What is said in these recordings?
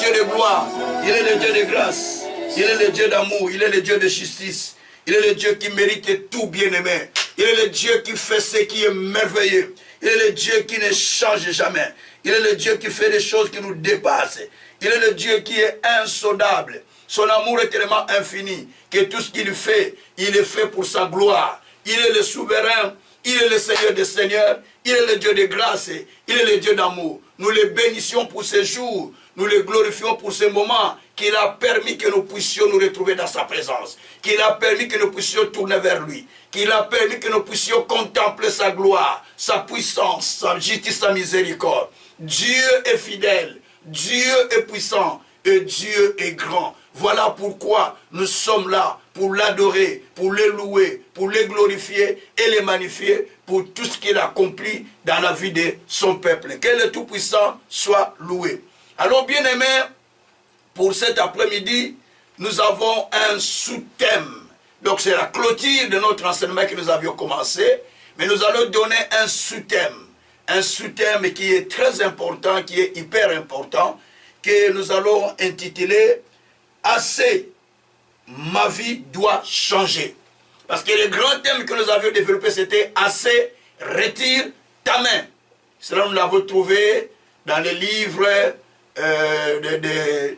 Dieu de gloire, il est le Dieu de grâce, il est le Dieu d'amour, il est le Dieu de justice, il est le Dieu qui mérite tout bien-aimé, il est le Dieu qui fait ce qui est merveilleux, il est le Dieu qui ne change jamais, il est le Dieu qui fait des choses qui nous dépassent, il est le Dieu qui est insondable, son amour est tellement infini que tout ce qu'il fait, il est fait pour sa gloire, il est le souverain, il est le Seigneur des Seigneurs, il est le Dieu de grâce, il est le Dieu d'amour. Nous le bénissions pour ces jours, nous le glorifions pour ces moments qu'il a permis que nous puissions nous retrouver dans sa présence, qu'il a permis que nous puissions tourner vers lui, qu'il a permis que nous puissions contempler sa gloire, sa puissance, sa justice, sa miséricorde. Dieu est fidèle, Dieu est puissant et Dieu est grand. Voilà pourquoi nous sommes là, pour l'adorer, pour le louer, pour le glorifier et le magnifier pour tout ce qu'il a accompli dans la vie de son peuple. Que le Tout-Puissant soit loué. Alors, bien-aimés, pour cet après-midi, nous avons un sous-thème. Donc, c'est la clôture de notre enseignement que nous avions commencé, mais nous allons donner un sous-thème. Un sous-thème qui est très important, qui est hyper important, que nous allons intituler « Assez ». Ma vie doit changer. Parce que le grand thème que nous avions développé, c'était assez, retire ta main. Cela, nous l'avons trouvé dans le livre de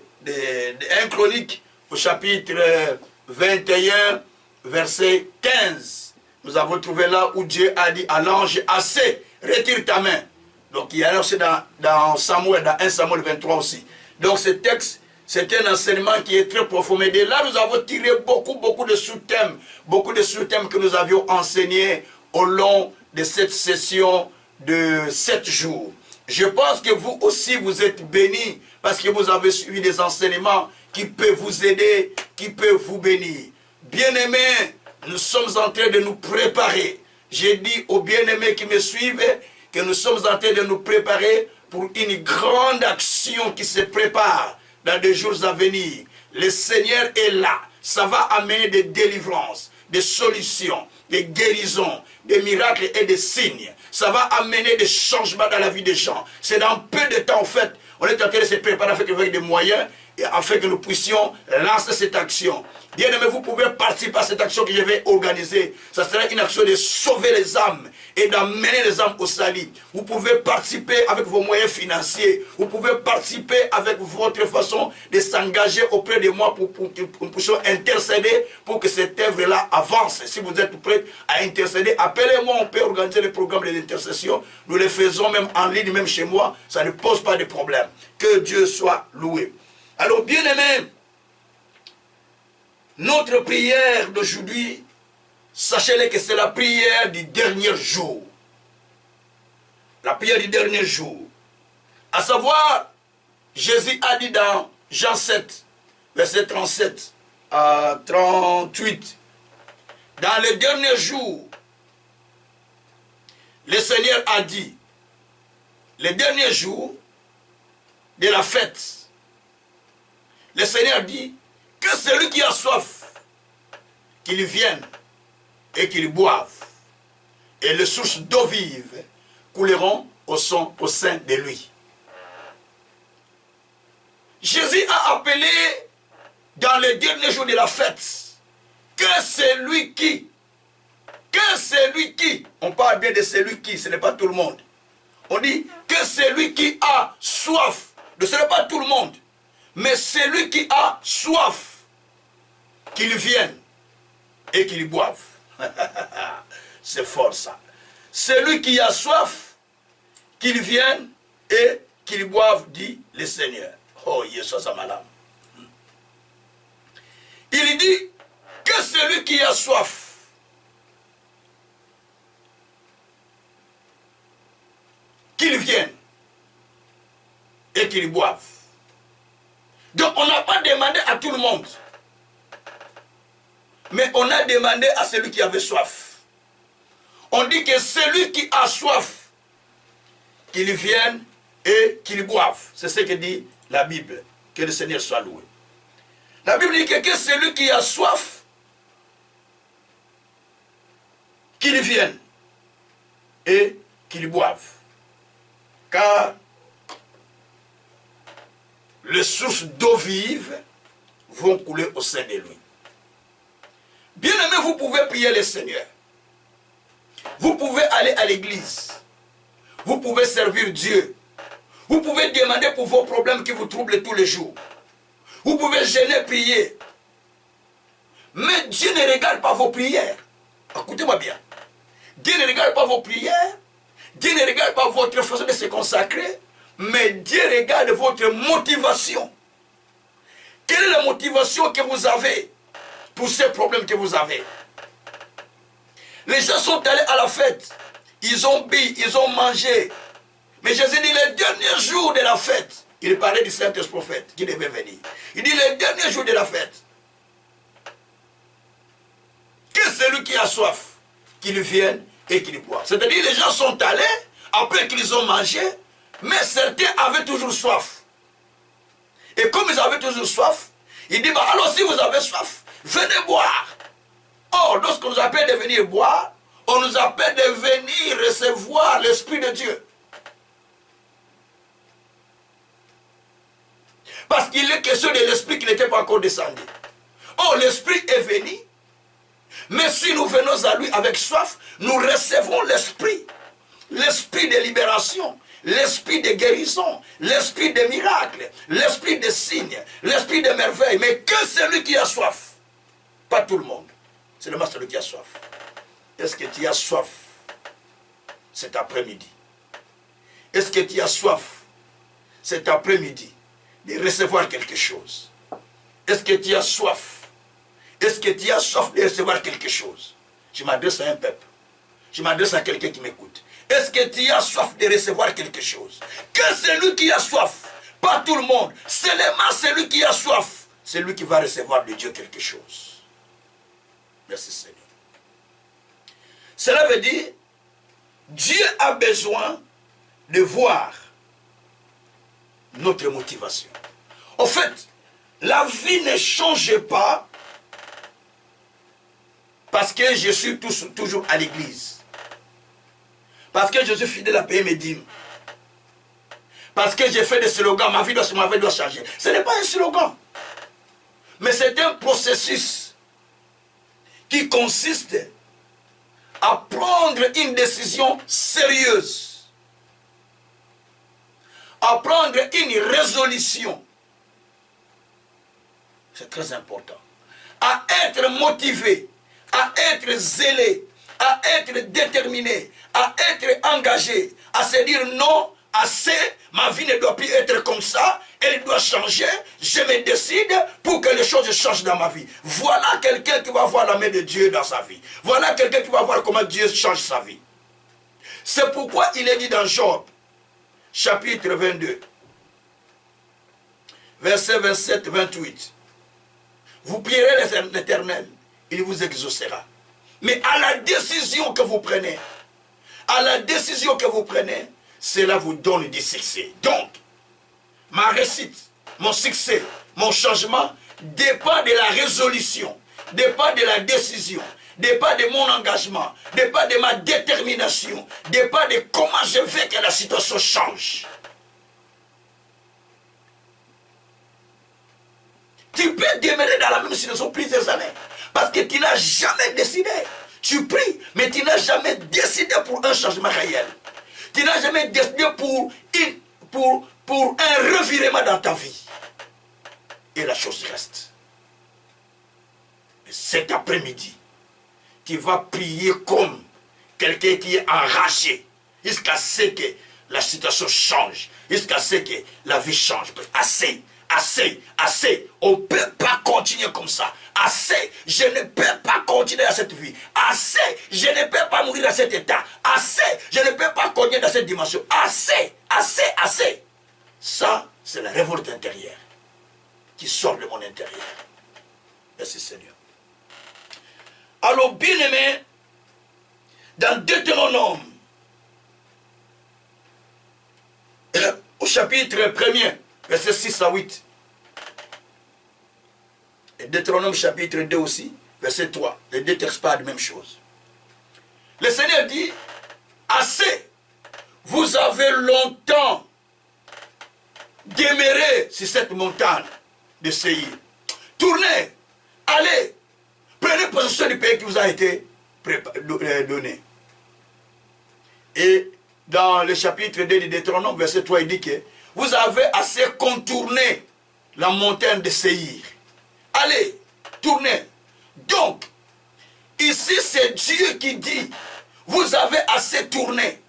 1 Chronique, au chapitre 21, verset 15. Nous avons trouvé là où Dieu a dit à l'ange, assez, retire ta main. Donc, il y a aussi dans Samuel, dans 1 Samuel 23 aussi. Donc, ce texte, c'est un enseignement qui est très profond. Mais de là, nous avons tiré beaucoup de sous-thèmes. Beaucoup de sous-thèmes que nous avions enseignés au long de cette session de 7 jours. Je pense que vous aussi, vous êtes bénis parce que vous avez suivi des enseignements qui peuvent vous aider, qui peuvent vous bénir. Bien-aimés, nous sommes en train de nous préparer. J'ai dit aux bien-aimés qui me suivent que nous sommes en train de nous préparer pour une grande action qui se prépare dans des jours à venir. Le Seigneur est là. Ça va amener des délivrances, des solutions, des guérisons, des miracles et des signes. Ça va amener des changements dans la vie des gens. C'est dans peu de temps, en fait, on est en train de se préparer avec des moyens et afin que nous puissions lancer cette action. Bien aimé, vous pouvez participer à cette action que je vais organiser. Ça sera une action de sauver les âmes et d'amener les âmes au salut. Vous pouvez participer avec vos moyens financiers. Vous pouvez participer avec votre façon de s'engager auprès de moi pour que nous puissions intercéder pour que cette œuvre-là avance. Si vous êtes prêts à intercéder, appelez-moi, on peut organiser le programme d'intercession. Nous le faisons même en ligne, même chez moi. Ça ne pose pas de problème. Que Dieu soit loué. Alors, bien aimé, notre prière d'aujourd'hui, sachez-le que c'est la prière du dernier jour. La prière du dernier jour. À savoir, Jésus a dit dans Jean 7, verset 37 à 38, dans les derniers jours, le Seigneur a dit, les derniers jours de la fête, le Seigneur dit que celui qui a soif, qu'il vienne et qu'il boive. Et les sources d'eau vive couleront au sein de lui. Jésus a appelé dans les derniers jours de la fête que celui qui, on parle bien de celui qui, ce n'est pas tout le monde. On dit que celui qui a soif, ce n'est pas tout le monde, mais celui qui a soif, qu'il vienne et qu'il boive. C'est fort ça. Celui qui a soif, qu'il vienne et qu'il boive, dit le Seigneur. Oh, Jésus Amalam. Il dit que celui qui a soif, qu'il vienne et qu'il boive. Donc on n'a pas demandé à tout le monde. Mais on a demandé à celui qui avait soif. On dit que celui qui a soif, qu'il vienne et qu'il boive. C'est ce que dit la Bible. Que le Seigneur soit loué. La Bible dit que celui qui a soif, qu'il vienne et qu'il boive. Car les sources d'eau vive vont couler au sein de lui. Bien-aimés, vous pouvez prier le Seigneur. Vous pouvez aller à l'église. Vous pouvez servir Dieu. Vous pouvez demander pour vos problèmes qui vous troublent tous les jours. Vous pouvez jeûner, prier. Mais Dieu ne regarde pas vos prières. Écoutez-moi bien. Dieu ne regarde pas vos prières. Dieu ne regarde pas votre façon de se consacrer. Mais Dieu regarde votre motivation. Quelle est la motivation que vous avez pour ces problèmes que vous avez? Les gens sont allés à la fête. Ils ont bu, ils ont mangé. Mais Jésus dit, les derniers jours de la fête, il parlait du Saint-Prophète qui devait venir. Il dit, les derniers jours de la fête, que celui qui a soif, qu'il vienne et qu'il boive. C'est-à-dire, les gens sont allés, après qu'ils ont mangé, mais certains avaient toujours soif. Et comme ils avaient toujours soif, il dit, bah, alors si vous avez soif, venez boire. Or, lorsqu'on nous appelle de venir boire, on nous appelle de venir recevoir l'Esprit de Dieu. Parce qu'il est question de l'Esprit qui n'était pas encore descendu. Or, l'Esprit est venu, mais si nous venons à lui avec soif, nous recevons l'Esprit. L'Esprit de libération, l'Esprit de guérison, l'Esprit de miracle, l'Esprit de signes, l'Esprit de merveille. Mais que celui qui a soif, pas tout le monde. C'est seulement celui qui a soif. Est-ce que tu as soif cet après-midi? Est-ce que tu as soif cet après-midi de recevoir quelque chose? Est-ce que tu as soif? Est-ce que tu as soif de recevoir quelque chose? Je m'adresse à un peuple. Je m'adresse à quelqu'un qui m'écoute. Est-ce que tu as soif de recevoir quelque chose? Que celui qui a soif, pas tout le monde, seulement celui qui a soif, c'est lui qui va recevoir de Dieu quelque chose. Merci Seigneur. Cela veut dire, Dieu a besoin de voir notre motivation. En fait, la vie ne change pas parce que je suis toujours à l'église. Parce que je suis fidèle à payer mes dîmes. Parce que j'ai fait des slogans, ma vie doit changer. Ce n'est pas un slogan. Mais c'est un processus qui consiste à prendre une décision sérieuse. À prendre une résolution. C'est très important. À être motivé, à être zélé, à être déterminé, à être engagé, à se dire non, assez, ma vie ne doit plus être comme ça, elle doit changer, je me décide pour que les choses changent dans ma vie. Voilà quelqu'un qui va voir la main de Dieu dans sa vie. Voilà quelqu'un qui va voir comment Dieu change sa vie. C'est pourquoi il est dit dans Job, chapitre 22, verset 27-28, vous prierez l'Éternel, il vous exaucera. Mais à la décision que vous prenez, cela vous donne du succès. Donc, ma réussite, mon succès, mon changement dépend de la résolution, dépend de la décision, dépend de mon engagement, dépend de ma détermination, dépend de comment je veux que la situation change. Tu peux demeurer dans la même situation plusieurs années parce que tu n'as jamais décidé. Tu pries, mais tu n'as jamais décidé pour un changement réel. Tu n'as jamais décidé pour un revirement dans ta vie. Et la chose reste. Et cet après-midi, tu vas prier comme quelqu'un qui est enragé jusqu'à ce que la situation change, jusqu'à ce que la vie change. Assez. Assez, assez, on ne peut pas continuer comme ça. Assez, je ne peux pas continuer dans cette vie. Assez, je ne peux pas mourir dans cet état. Assez, je ne peux pas continuer dans cette dimension. Assez, assez, assez. Ça, c'est la révolte intérieure qui sort de mon intérieur. Merci Seigneur. Alors, bien aimé, dans Deutéronome, au chapitre 1er, verset 6 à 8. Et Deutéronome chapitre 2 aussi, verset 3. Les deux textes parlent de la même chose. Le Seigneur dit, assez, vous avez longtemps Demeurez sur cette montagne de Séir. Tournez, allez, prenez possession du pays qui vous a été donné. Et dans le chapitre 2 du Deutéronome, verset 3, il dit que vous avez assez contourné la montagne de Séir. Allez, tournez. Donc, ici c'est Dieu qui dit, vous avez assez tourné.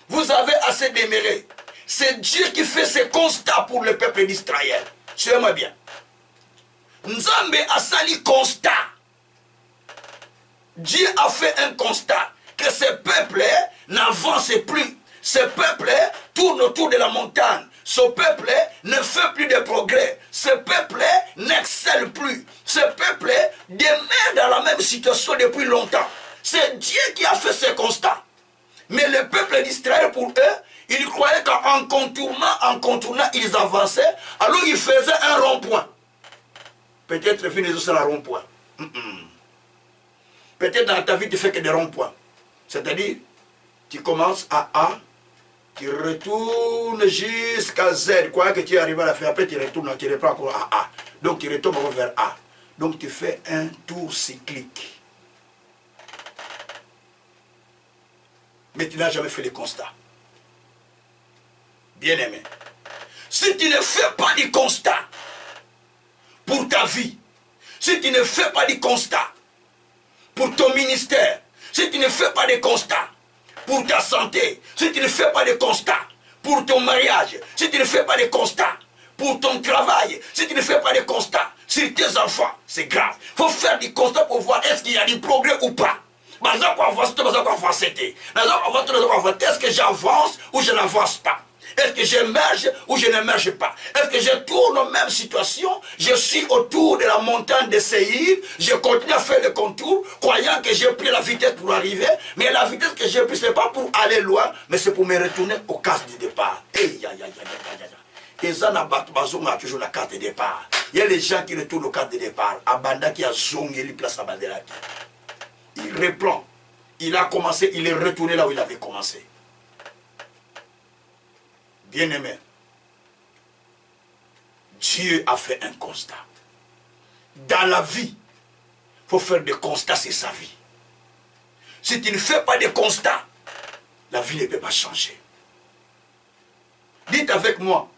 Vous avez assez demeuré. C'est Dieu qui fait ce constat pour le peuple d'Israël. Suivez-moi bien. Nzambe a sali constat. Dieu a fait un constat que ce peuple n'avance plus. Ce peuple tourne autour de la montagne. Ce peuple ne fait plus de progrès. Ce peuple n'excelle plus. Ce peuple demeure dans la même situation depuis longtemps. C'est Dieu qui a fait ce constat. Mais le peuple d'Israël, pour eux, ils croyaient qu'en contournant, ils avançaient. Alors ils faisaient un rond-point. Peut-être finir sur un rond-point. Peut-être dans ta vie, tu fais que des ronds-points. C'est-à-dire, tu commences à A, tu retournes jusqu'à Z. Quoi que tu arrives à la fin, après tu retournes, tu reprends encore à A. Donc tu retournes encore vers A. Donc tu fais un tour cyclique. Mais tu n'as jamais fait le constat. Bien-aimé, si tu ne fais pas de constat pour ta vie, si tu ne fais pas de constat pour ton ministère, si tu ne fais pas de constat pour ta santé, si tu ne fais pas de constat pour ton mariage, si tu ne fais pas de constat pour ton travail, si tu ne fais pas de constat sur tes enfants, c'est grave. Il faut faire des constats pour voir est-ce qu'il y a du progrès ou pas. Est-ce que j'avance ou je n'avance pas? Est-ce que j'émerge ou je n'émerge pas? Est-ce que je tourne aux mêmes situations? Je suis autour de la montagne de Séir, je continue à faire le contour, croyant que j'ai pris la vitesse pour arriver, mais la vitesse que j'ai prise, ce n'est pas pour aller loin, mais c'est pour me retourner au case du départ. Et ça n'a pas toujours la carte de départ. Il y a les gens qui retournent au carte de départ. Abanda qui a zongé les places à Bandelaki. Il reprend. Il a commencé, il est retourné là où il avait commencé. Bien-aimé, Dieu a fait un constat. Dans la vie, il faut faire des constats sur sa vie. Si tu ne fais pas de constats, la vie ne peut pas changer. Dites avec moi,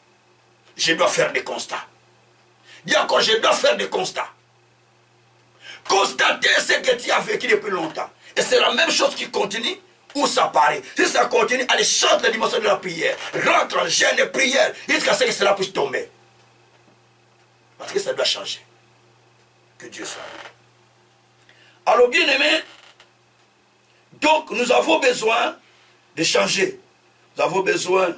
je dois faire des constats. Dis encore, je dois faire des constats. Constater ce que tu as vécu depuis longtemps. Et c'est la même chose qui continue où ça paraît. Si ça continue, allez, chante la dimension de la prière. Rentre en jeûne et prière jusqu'à ce que cela puisse tomber. Parce que ça doit changer. Que Dieu soit loué. Alors, bien aimé, donc nous avons besoin de changer. Nous avons besoin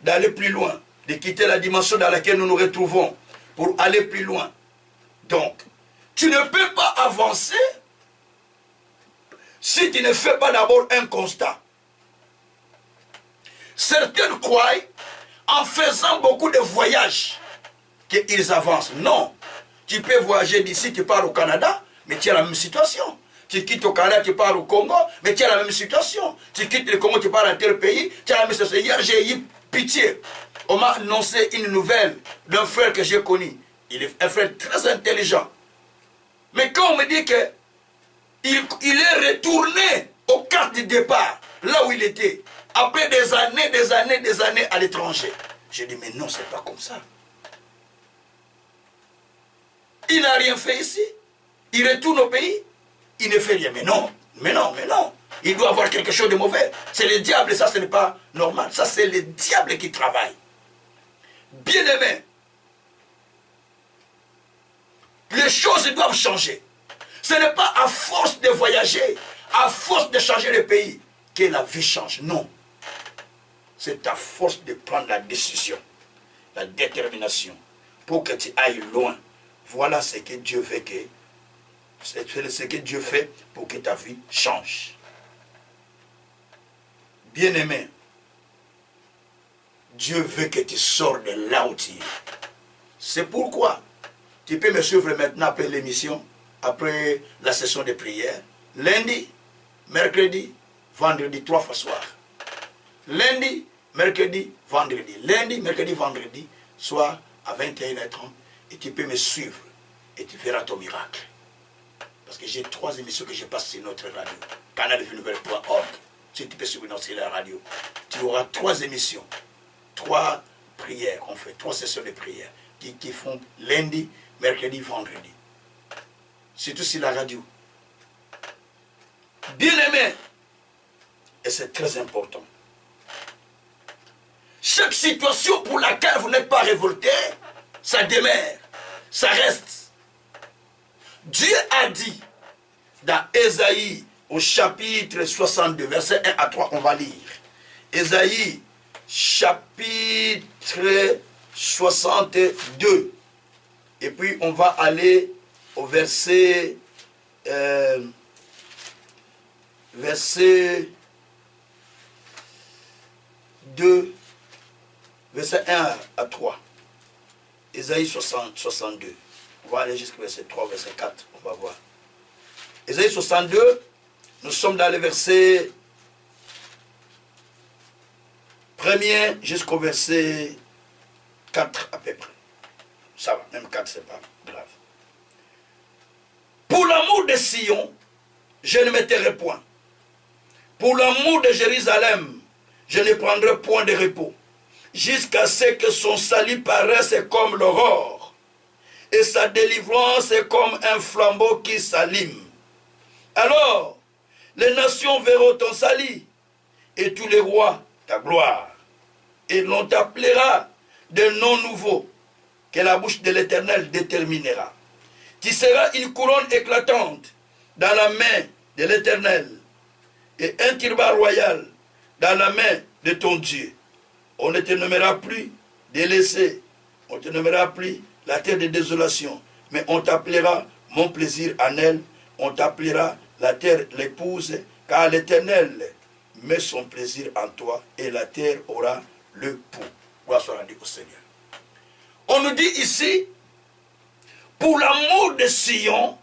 d'aller plus loin, de quitter la dimension dans laquelle nous nous retrouvons pour aller plus loin. Donc, tu ne peux pas avancer si tu ne fais pas d'abord un constat. Certains croient, en faisant beaucoup de voyages, qu'ils avancent. Non. Tu peux voyager d'ici, tu pars au Canada, mais tu as la même situation. Tu quittes au Canada, tu pars au Congo, mais tu as la même situation. Tu quittes le Congo, tu pars à tel pays, tu as la même situation. Hier, j'ai eu pitié. On m'a annoncé une nouvelle d'un frère que j'ai connu. Il est un frère très intelligent. Mais quand on me dit que il est retourné au quart du départ, là où il était, après des années à l'étranger. J'ai dit, mais non, c'est pas comme ça. Il n'a rien fait ici. Il retourne au pays, il ne fait rien. Mais non. Il doit avoir quelque chose de mauvais. C'est le diable, ça, ce n'est pas normal. Ça, c'est le diable qui travaille. Bien-aimé, les choses doivent changer. Ce n'est pas à force de voyager, à force de changer le pays, que la vie change. Non. C'est à force de prendre la décision, la détermination, pour que tu ailles loin. Voilà ce que Dieu veut que, c'est ce que Dieu fait pour que ta vie change. Bien-aimé, Dieu veut que tu sors de là où tu es. C'est pourquoi tu peux me suivre maintenant après l'émission, après la session de prière. Lundi, mercredi, vendredi, 3 fois soir. Lundi, mercredi, vendredi. Lundi, mercredi, vendredi, soit à 21h30. Et tu peux me suivre. Et tu feras ton miracle. Parce que j'ai 3 émissions que je passe sur notre radio. canalfinouvelle.org. Si tu peux suivre notre la radio. Tu auras 3 émissions. 3 prières. On fait 3 sessions de prières. Qui font lundi, mercredi, vendredi. Surtout sur la radio. Bien aimé. Et c'est très important. Chaque situation pour laquelle vous n'êtes pas révolté, ça demeure, ça reste. Dieu a dit dans Ésaïe au chapitre 62, verset 1 à 3, on va lire. Ésaïe chapitre 62. Et puis on va aller au verset 2, verset 1 à 3. Ésaïe 62. On va aller jusqu'au verset 3, verset 4. On va voir. Ésaïe 62, nous sommes dans le verset 1er jusqu'au verset 4 à peu près. Ça va, même 4, c'est pas grave. Pour l'amour de Sion, je ne me tairai point. Pour l'amour de Jérusalem, je ne prendrai point de repos, jusqu'à ce que son salut paraisse comme l'aurore, et sa délivrance est comme un flambeau qui s'allume. Alors, les nations verront ton salut, et tous les rois ta gloire. Et l'on t'appellera de noms nouveaux, que la bouche de l'Éternel déterminera. Tu seras une couronne éclatante dans la main de l'Éternel, et un turban royal dans la main de ton Dieu. On ne te nommera plus délaissé, on ne te nommera plus la terre de désolation, mais on t'appellera mon plaisir en elle, on t'appellera la terre l'épouse, car l'Éternel met son plaisir en toi, et la terre aura le pouls. Gloire soit rendue au Seigneur. On nous dit ici, pour l'amour de Sion,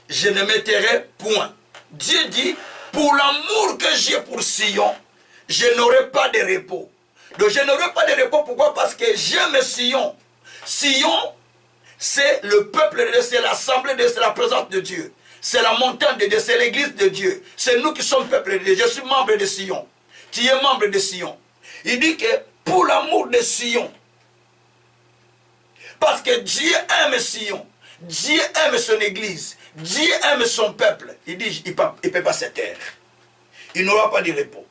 je ne me tairai point. Dieu dit, pour l'amour que j'ai pour Sion, je n'aurai pas de repos. Donc je n'aurai pas de repos, pourquoi? Parce que j'aime Sion. Sion, c'est le peuple de Dieu, c'est l'assemblée de Dieu, c'est la présence de Dieu. C'est la montagne de Dieu, c'est l'église de Dieu. C'est nous qui sommes peuple de Dieu. Je suis membre de Sion. Tu es membre de Sion. Il dit que pour l'amour de Sion, parce que Dieu aime Sion, Dieu aime son église, Dieu aime son peuple. Il dit, il ne peut pas se taire. Il n'aura pas de repos.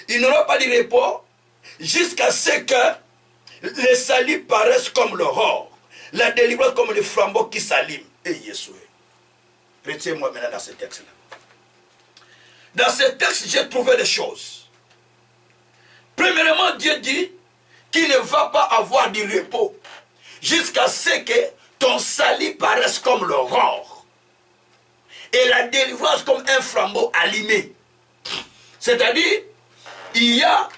Il n'aura pas de repos jusqu'à ce que le salut paraisse comme l'aurore, la délivrance comme le flambeau qui s'allume. Et Yeshua. Retiens-moi maintenant dans ce texte-là. Dans ce texte, j'ai trouvé des choses. Premièrement, Dieu dit qu'il ne va pas avoir de repos jusqu'à ce que ton salut paraisse comme l'aurore et la délivrance comme un flambeau allumé. C'est-à-dire, il y a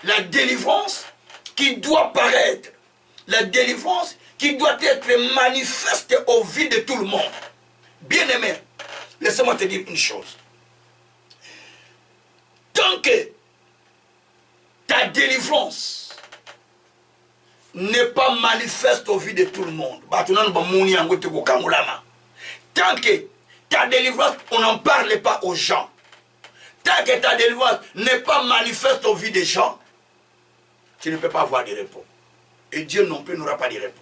la délivrance qui doit paraître, la délivrance qui doit être manifeste au vu de tout le monde. Bien-aimé, laissez-moi te dire une chose. Tant que ta délivrance n'est pas manifeste au vu de tout le monde, tant que ta délivrance, on n'en parle pas aux gens, tant que ta délivrance n'est pas manifeste au vu des gens, tu ne peux pas avoir de repos. Et Dieu non plus n'aura pas de repos.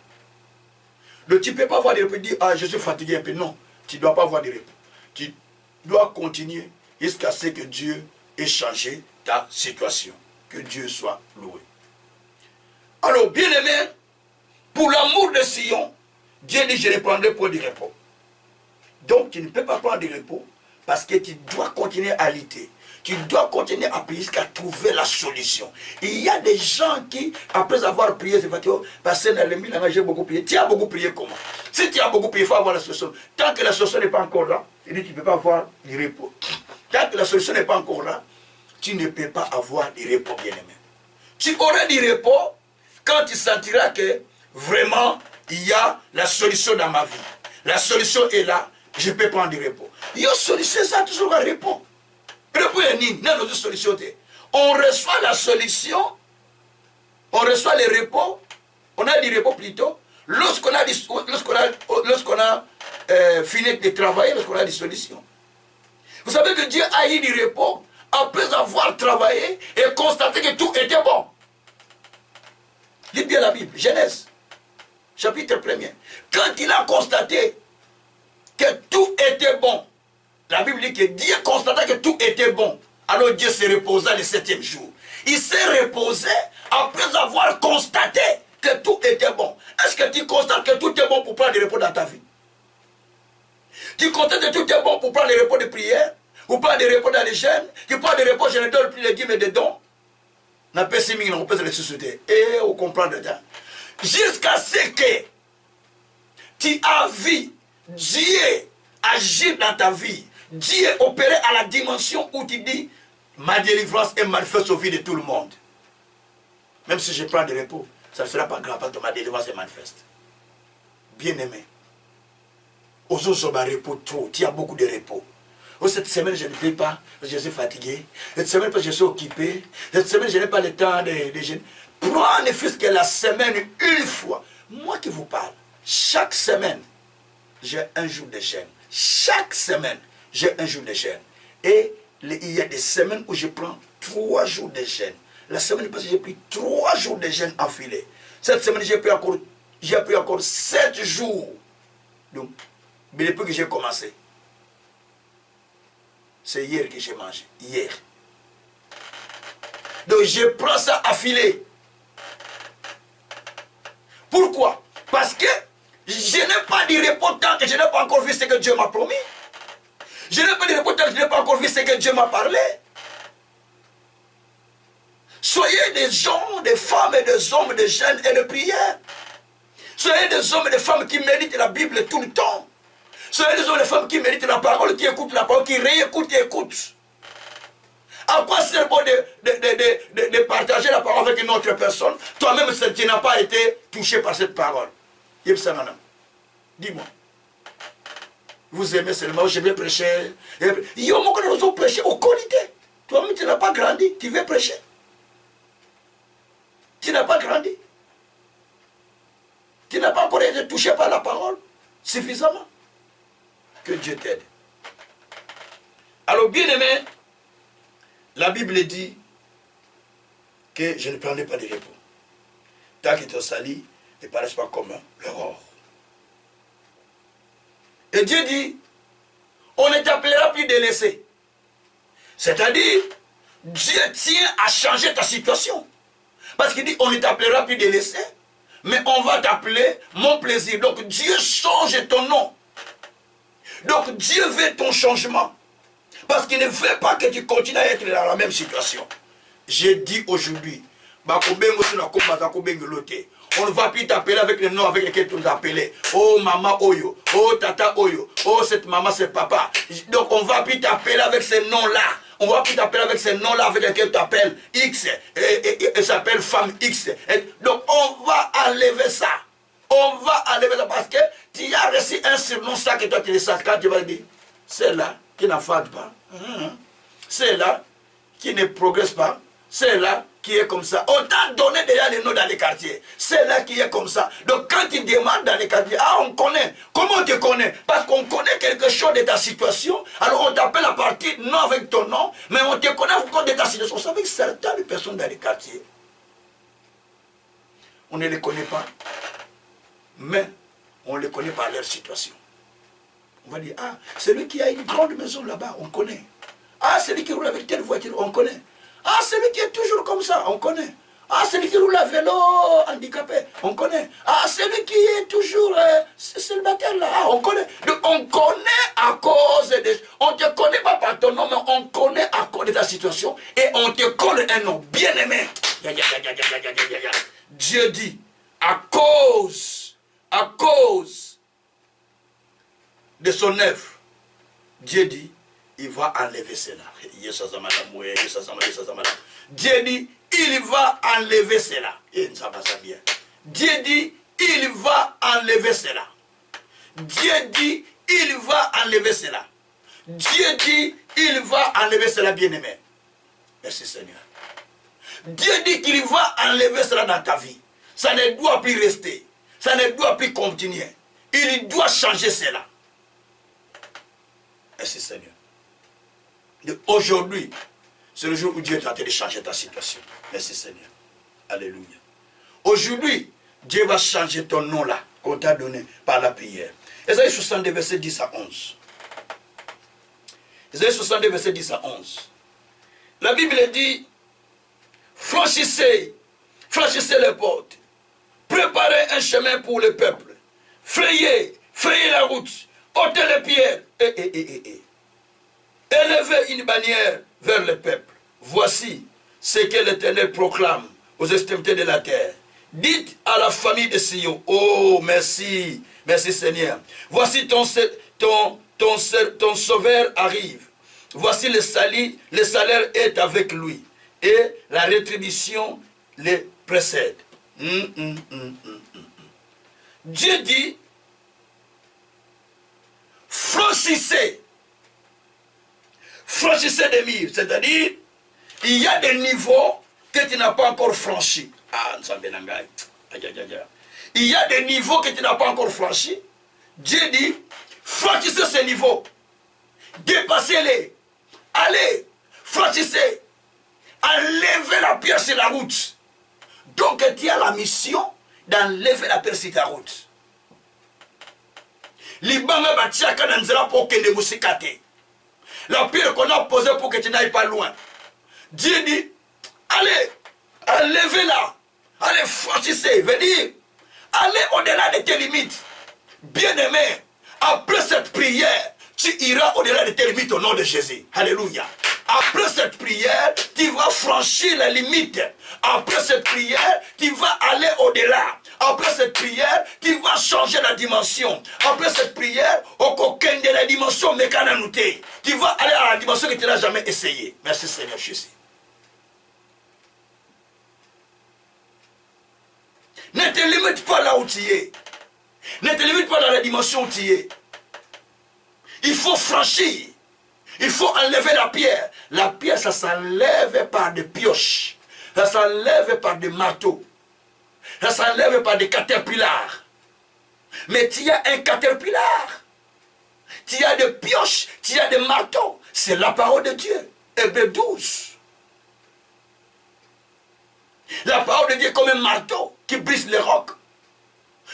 Donc tu ne peux pas avoir de repos et dire, ah, je suis fatigué un peu. Non, tu ne dois pas avoir de repos. Tu dois continuer jusqu'à ce que Dieu ait changé ta situation. Que Dieu soit loué. Alors, bien aimé, pour l'amour de Sion, Dieu dit, je ne prendrai pas de repos. Donc, tu ne peux pas prendre de repos parce que tu dois continuer à lutter. Tu dois continuer à prier jusqu'à trouver la solution. Il y a des gens qui, après avoir prié, c'est parce que j'ai beaucoup prié. Tu as beaucoup prié comment? Si tu as beaucoup prié, il faut avoir la solution. Tant que la solution n'est pas encore là, il dit, tu ne peux pas avoir du repos. Tant que la solution n'est pas encore là, tu ne peux pas avoir du repos, bien-aimé. Tu auras du repos quand tu sentiras que vraiment, il y a la solution dans ma vie. La solution est là, je peux prendre du repos. Il y a une solution, ça a toujours un repos. On reçoit la solution, on reçoit le repos, on a du repos plutôt, lorsqu'on a fini de travailler, lorsqu'on a des solutions. Vous savez que Dieu a eu du repos après avoir travaillé et constaté que tout était bon. Lisez bien la Bible, Genèse, chapitre 1er. Quand il a constaté que tout était bon, la Bible dit que Dieu constata que tout était bon. Alors Dieu se reposa le 7e jour. Il s'est reposé après avoir constaté que tout était bon. Est-ce que tu constates que tout est bon pour prendre le repos dans ta vie? Tu constates que tout est bon pour prendre le repos de prière? Ou prendre le repos dans les jeûnes? Tu prends le repos, je ne donne plus les dîmes et des dons? On appelle ces mines, on peut les susciter. Et on comprend dedans. Jusqu'à ce que tu as vu Dieu agir dans ta vie. Dieu opérer à la dimension où tu dis ma délivrance est manifeste au vie de tout le monde. Même si je prends des repos, ça ne sera pas grave parce que ma délivrance est manifeste. Bien-aimé, aux autres repos trop, tu as beaucoup de repos. Oh, cette semaine, je ne prie pas parce que je suis fatigué. Cette semaine, parce que je suis occupé. Cette semaine, je n'ai pas le temps de jeûner. Prends ne fût-ce que la semaine une fois. Moi qui vous parle, chaque semaine, j'ai un jour de jeûne. Chaque semaine, j'ai un jour de jeûne. Et il y a des semaines où je prends 3 jours de jeûne. La semaine passée, j'ai pris 3 jours de jeûne enfilés. Cette semaine, j'ai pris encore 7 jours. Donc, mais depuis que j'ai commencé, c'est hier que j'ai mangé. Hier. Donc, je prends ça affilé. Pourquoi? Parce que je n'ai pas de repos tant que je n'ai pas encore vu ce que Dieu m'a promis. Je n'ai pas de repos tant que je n'ai pas encore vu ce que Dieu m'a parlé. Soyez des gens, des femmes et des hommes de jeûne et de prière. Soyez des hommes et des femmes qui méditent la Bible tout le temps. Soyez des hommes et des femmes qui méditent la parole, qui écoutent la parole, qui réécoutent et écoutent. À quoi c'est bon de partager la parole avec une autre personne? Toi-même, tu n'as pas été touché par cette parole. Dis-moi. Vous aimez seulement, je vais prêcher. Yo, moi, nous avons prêché au qualité. Toi-même, tu n'as pas grandi, tu veux prêcher. Tu n'as pas grandi. Tu n'as pas encore été touché par la parole suffisamment. Que Dieu t'aide. Alors, bien aimé, la Bible dit que je ne prendrai pas de repos. Tant que ton salut ne paraît pas comme l'aurore. Et Dieu dit, on ne t'appellera plus délaissé. C'est-à-dire, Dieu tient à changer ta situation. Parce qu'il dit, on ne t'appellera plus délaissé, mais on va t'appeler mon plaisir. Donc Dieu change ton nom. Donc Dieu veut ton changement. Parce qu'il ne veut pas que tu continues à être dans la même situation. J'ai dit aujourd'hui, on ne va plus t'appeler avec le nom avec lequel tu nous appelais. Oh maman Oyo, oh tata Oyo, oh cette maman c'est papa. Donc on ne va plus t'appeler avec ce nom-là. On ne va plus t'appeler avec ce nom-là avec lequel tu t'appelles X et s'appelle femme X. Donc on va enlever ça. On va enlever ça parce que tu as reçu un surnom ça que toi tu le sais quand tu vas dire. C'est là qui n'enfante pas. C'est là qui ne progresse pas. C'est là qui est comme ça. On t'a donné déjà les noms dans les quartiers. C'est là qui est comme ça. Donc quand tu demandes dans les quartiers, ah on connaît. Comment on te connaît? Parce qu'on connaît quelque chose de ta situation. Alors on t'appelle à partir, non avec ton nom, mais on te connaît encore de ta situation. Vous savez que certaines personnes dans les quartiers, on ne les connaît pas, mais on les connaît par leur situation. On va dire, ah, celui qui a une grande maison là-bas, on connaît. Ah, celui qui roule avec telle voiture, on connaît. Ah, celui qui est toujours comme ça, on connaît. Ah, celui qui roule à vélo handicapé, on connaît. Ah, celui qui est toujours célibataire là, ah, on connaît. Donc, on connaît à cause de... On ne te connaît pas par ton nom, mais on connaît à cause de ta situation. Et on te colle un nom bien aimé. Dieu dit, à cause de son œuvre, Dieu dit, il va enlever cela. Dieu dit, il va enlever cela. Dieu dit, il va enlever cela. Dieu dit, il va enlever cela. Dieu dit, il va enlever cela, bien-aimé. Merci Seigneur. Dieu dit qu'il va enlever cela dans ta vie. Ça ne doit plus rester. Ça ne doit plus continuer. Il doit changer cela. Merci Seigneur. Aujourd'hui, c'est le jour où Dieu est en train de changer ta situation. Merci Seigneur. Alléluia. Aujourd'hui, Dieu va changer ton nom là, qu'on t'a donné par la prière. Ésaïe 62, verset 10 à 11. Ésaïe 62, verset 10 à 11. La Bible dit, franchissez les portes, préparez un chemin pour le peuple, frayez la route, ôtez les pierres, élevez une bannière vers le peuple. Voici ce que l'Éternel proclame aux extrémités de la terre. Dites à la famille de Sion, oh merci, merci Seigneur. Voici ton sauveur arrive. Voici le salaire est avec lui. Et la rétribution les précède. Dieu dit, franchissez des murs. C'est-à-dire, il y a des niveaux que tu n'as pas encore franchis. Il y a des niveaux que tu n'as pas encore franchis. Dieu dit, franchissez ces niveaux. Dépassez-les. Allez, franchissez. Enlevez la pierre sur la route. Donc tu as la mission d'enlever la pierre sur ta route. La pierre qu'on a posée pour que tu n'ailles pas loin. Dieu dit, allez, enlevez-la. Allez, franchissez. Veut dire, allez au-delà de tes limites. Bien-aimé, après cette prière, tu iras au-delà de tes limites au nom de Jésus. Alléluia. Après cette prière, tu vas franchir les limites. Après cette prière, tu vas aller au-delà. Après cette prière, tu vas changer la dimension. Après cette prière, au coquin de la dimension mécananouté, tu vas aller à la dimension que tu n'as jamais essayé. Merci Seigneur Jésus. Ne te limite pas là où tu es. Ne te limite pas dans la dimension où tu es. Il faut franchir. Il faut enlever la pierre. La pierre, ça s'enlève par des pioches. Ça s'enlève par des marteaux. Ça s'enlève par des caterpillars. Mais tu as un caterpillar. Tu as des pioches. Tu as des marteaux. C'est la parole de Dieu. Hébreux 12. La parole de Dieu est comme un marteau qui brise les rocs.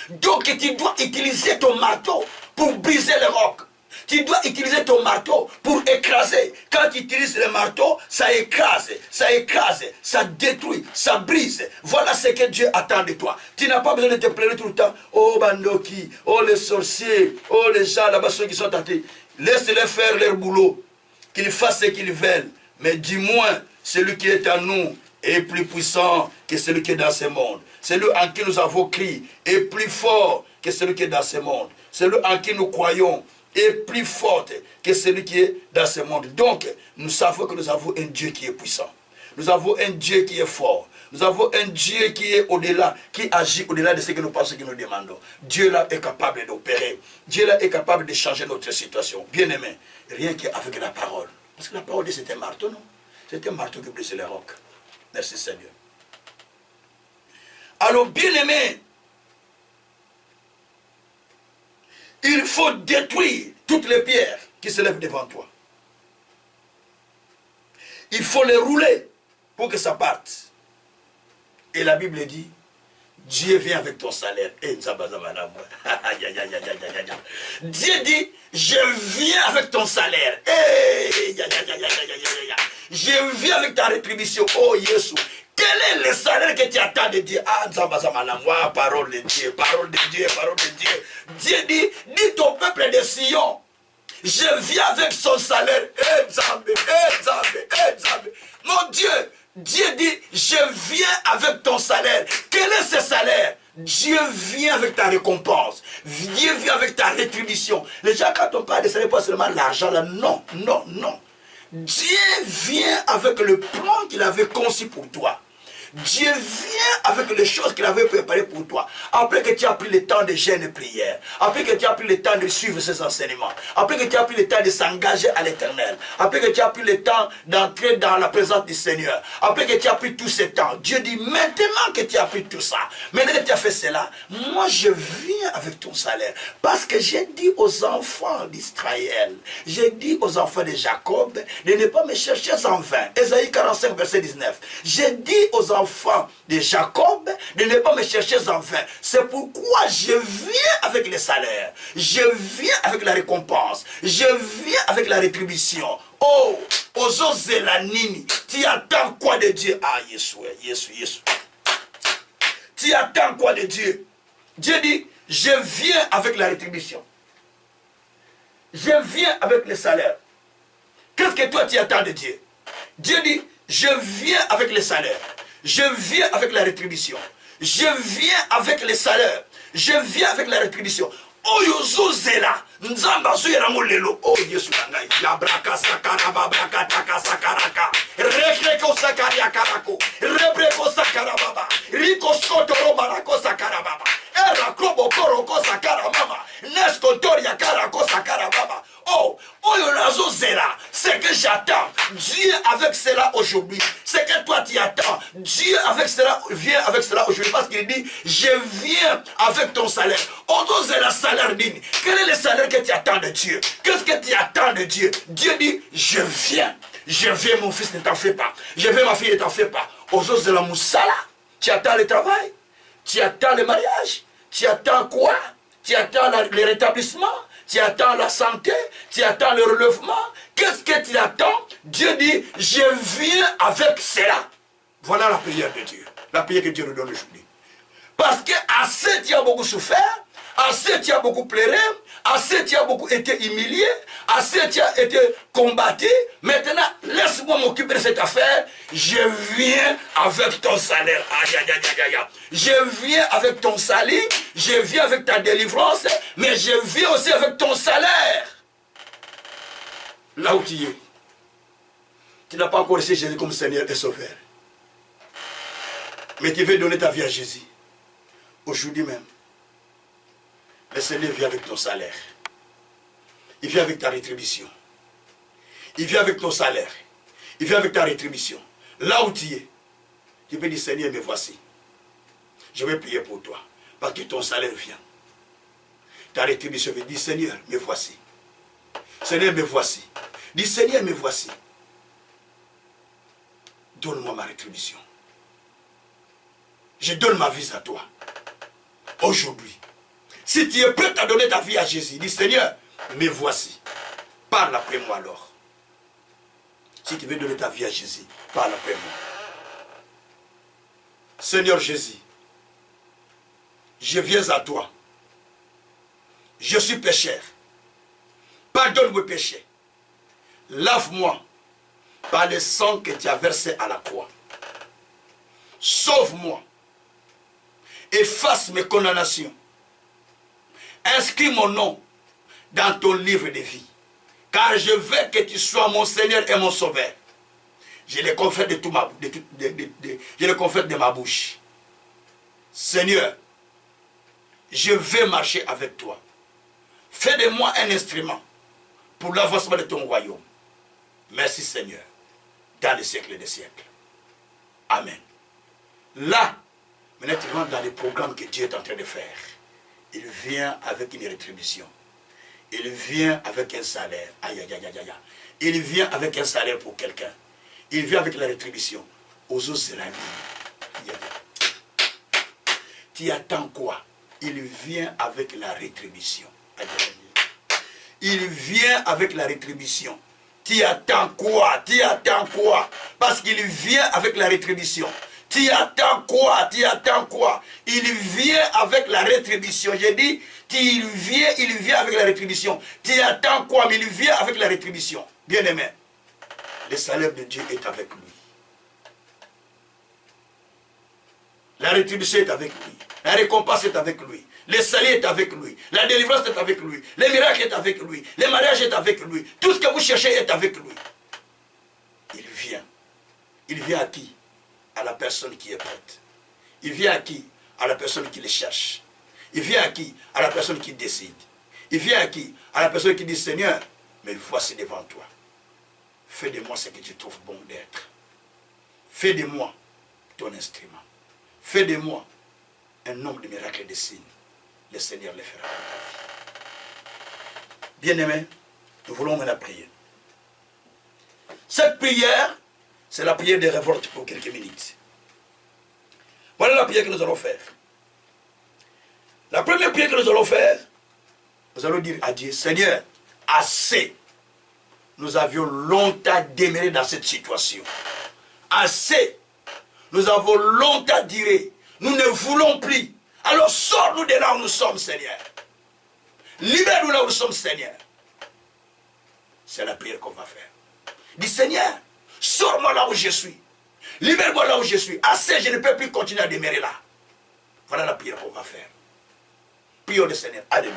Donc tu dois utiliser ton marteau pour briser les rocs. Tu dois utiliser ton marteau pour écraser. Quand tu utilises le marteau, ça écrase, ça détruit, ça brise. Voilà ce que Dieu attend de toi. Tu n'as pas besoin de te plaindre tout le temps. Oh Bandoki, oh les sorciers, oh les gens là-bas, ceux qui sont tentés. Laisse-les faire leur boulot, qu'ils fassent ce qu'ils veulent. Mais dis-moi, celui qui est en nous est plus puissant que celui qui est dans ce monde. Celui en qui nous avons crié est plus fort que celui qui est dans ce monde. Celui en qui nous croyons est plus forte que celui qui est dans ce monde. Donc, nous savons que nous avons un Dieu qui est puissant. Nous avons un Dieu qui est fort. Nous avons un Dieu qui est au-delà, qui agit au-delà de ce que nous pensons, que nous demandons. Dieu là est capable d'opérer. Dieu là est capable de changer notre situation. Bien aimé, rien qu'avec la parole. Parce que la parole, c'est un marteau, non? C'est un marteau qui brise les rocs. Merci Seigneur. Alors, bien aimé, il faut détruire toutes les pierres qui se lèvent devant toi. Il faut les rouler pour que ça parte. Et la Bible dit, Dieu vient avec ton salaire. Dieu dit, je viens avec ton salaire. Je viens avec ta rétribution. Oh Jésus. Quel est le salaire que tu attends de Dieu? Ah, parole de Dieu, parole de Dieu, parole de Dieu. Dieu dit, dis au peuple de Sion, je viens avec son salaire. Mon Dieu, Dieu dit, je viens avec ton salaire. Quel est ce salaire? Dieu vient avec ta récompense. Dieu vient avec ta rétribution. Les gens, quand on parle de salaire, pas seulement l'argent, là, non, non, non. Dieu vient avec le plan qu'il avait conçu pour toi. Dieu vient avec les choses qu'il avait préparées pour toi. Après que tu as pris le temps de jeûne et prière, après que tu as pris le temps de suivre ses enseignements, après que tu as pris le temps de s'engager à l'Éternel, après que tu as pris le temps d'entrer dans la présence du Seigneur, après que tu as pris tout ce temps, Dieu dit maintenant que tu as pris tout ça, maintenant que tu as fait cela, moi je viens avec ton salaire. Parce que j'ai dit aux enfants d'Israël, j'ai dit aux enfants de Jacob de ne pas me chercher en vain. Ésaïe 45 verset 19. J'ai dit aux enfants de Jacob de ne pas me chercher en vain. C'est pourquoi je viens avec les salaires. Je viens avec la récompense. Je viens avec la rétribution. Oh, aux Zélanini, tu attends quoi de Dieu? Ah, Yesu. Tu attends quoi de Dieu? Dieu dit, je viens avec la rétribution. Je viens avec les salaires. Qu'est-ce que toi tu attends de Dieu? Dieu dit, je viens avec les salaires. Je viens avec la rétribution. Je viens avec les salaires. Je viens avec la rétribution. Oh yozo zela. Nzamba zuyera lelo. Oh Yesu nangai. Ya braka sakaraba braka taka sakaraka. Rekreko sakaria karako. Rebreko sakarababa. Riko skotoro barako sakarababa. Era klobo koroko sakaramama. Neskontoria karako sakarababa. Oh, oh, c'est que j'attends. Dieu avec cela aujourd'hui. C'est que toi tu attends. Dieu avec cela vient avec cela aujourd'hui. Parce qu'il dit, je viens avec ton salaire. On dose la salaire digne. Quel est le salaire que tu attends de Dieu? Qu'est-ce que tu attends de Dieu? Dieu dit, je viens. Je viens mon fils, ne t'en fais pas. Je viens ma fille, ne t'en fais pas. Aux os de la moussala. Tu attends le travail. Tu attends le mariage. Tu attends quoi? Tu attends le rétablissement. Tu attends la santé, tu attends le relèvement. Qu'est-ce que tu attends? Dieu dit, je viens avec cela. Voilà la prière de Dieu. La prière que Dieu nous donne aujourd'hui. Parce que assez tu as beaucoup souffert, assez tu as beaucoup pleuré, assez tu as beaucoup été humilié, assez tu as été combattu. Maintenant, laisse-moi m'occuper de cette affaire. Je viens avec ton salaire. Aïe, aïe, aïe, aïe, aïe. Je viens avec ton salut, je viens avec ta délivrance, mais je viens aussi avec ton salaire. Là où tu es, tu n'as pas encore reçu Jésus comme Seigneur et Sauveur. Mais tu veux donner ta vie à Jésus. Aujourd'hui même, le Seigneur vient avec ton salaire. Il vient avec ta rétribution. Il vient avec ton salaire. Il vient avec ta rétribution. Là où tu es, tu peux dire, Seigneur, me voici. Je vais prier pour toi. Parce que ton salaire vient. Ta rétribution veut dire, Seigneur, me voici. Seigneur, me voici. Dis, Seigneur, me voici. Donne-moi ma rétribution. Je donne ma vie à toi. Aujourd'hui. Si tu es prêt à donner ta vie à Jésus, dis, Seigneur, me voici. Parle après moi alors. Si tu veux donner ta vie à Jésus, parle après moi. Seigneur Jésus, je viens à toi. Je suis pécheur. Pardonne mes péchés. Lave-moi par le sang que tu as versé à la croix. Sauve-moi. Efface mes condamnations. Inscris mon nom dans ton livre de vie. Car je veux que tu sois mon Seigneur et mon Sauveur. Je le confesse je le confesse de ma bouche. Seigneur, je veux marcher avec toi. Fais de moi un instrument pour l'avancement de ton royaume. Merci Seigneur, dans les siècles des siècles. Amen. Là, maintenant tu rentres dans les programmes que Dieu est en train de faire. Il vient avec une rétribution. Il vient avec un salaire. Aïe, aïe, aïe, aïe, aïe. Il vient avec un salaire pour quelqu'un. Il vient avec la rétribution. Aux os de la nuit. Tu attends quoi? Il vient avec la rétribution. Il vient avec la rétribution. Tu attends quoi? Tu attends quoi? Parce qu'il vient avec la rétribution. Tu attends quoi? Tu attends quoi? Il vient avec la rétribution. J'ai dit, il vient avec la rétribution. Tu attends quoi? Mais il vient avec la rétribution. Bien-aimé, le salaire de Dieu est avec lui. La rétribution est avec lui. La récompense est avec lui. Le salut est avec lui. La délivrance est avec lui. Le miracle est avec lui. Le mariage est avec lui. Tout ce que vous cherchez est avec lui. Il vient. Il vient à qui? à la personne qui est prête. Il vient à qui? À la personne qui le cherche. Il vient à qui? À la personne qui décide. Il vient à qui? À la personne qui dit, Seigneur, mais voici devant toi. Fais de moi ce que tu trouves bon d'être. Fais de moi ton instrument. Fais de moi un homme de miracles et de signes. Le Seigneur le fera dans ta vie. Bien-aimés, nous voulons maintenant prier. Cette prière, c'est la prière de révolte pour quelques minutes. Voilà la prière que nous allons faire. La première prière que nous allons faire, nous allons dire à Dieu, Seigneur, assez. Nous avions longtemps demeuré dans cette situation. Assez. Nous avons longtemps duré. Nous ne voulons plus. Alors sors-nous de là où nous sommes, Seigneur. Libère-nous là où nous sommes, Seigneur. C'est la prière qu'on va faire. Dis, Seigneur, sors-moi là où je suis. Libère-moi là où je suis. Assez, je ne peux plus continuer à demeurer là. Voilà la prière qu'on va faire. Prions le Seigneur. Alléluia.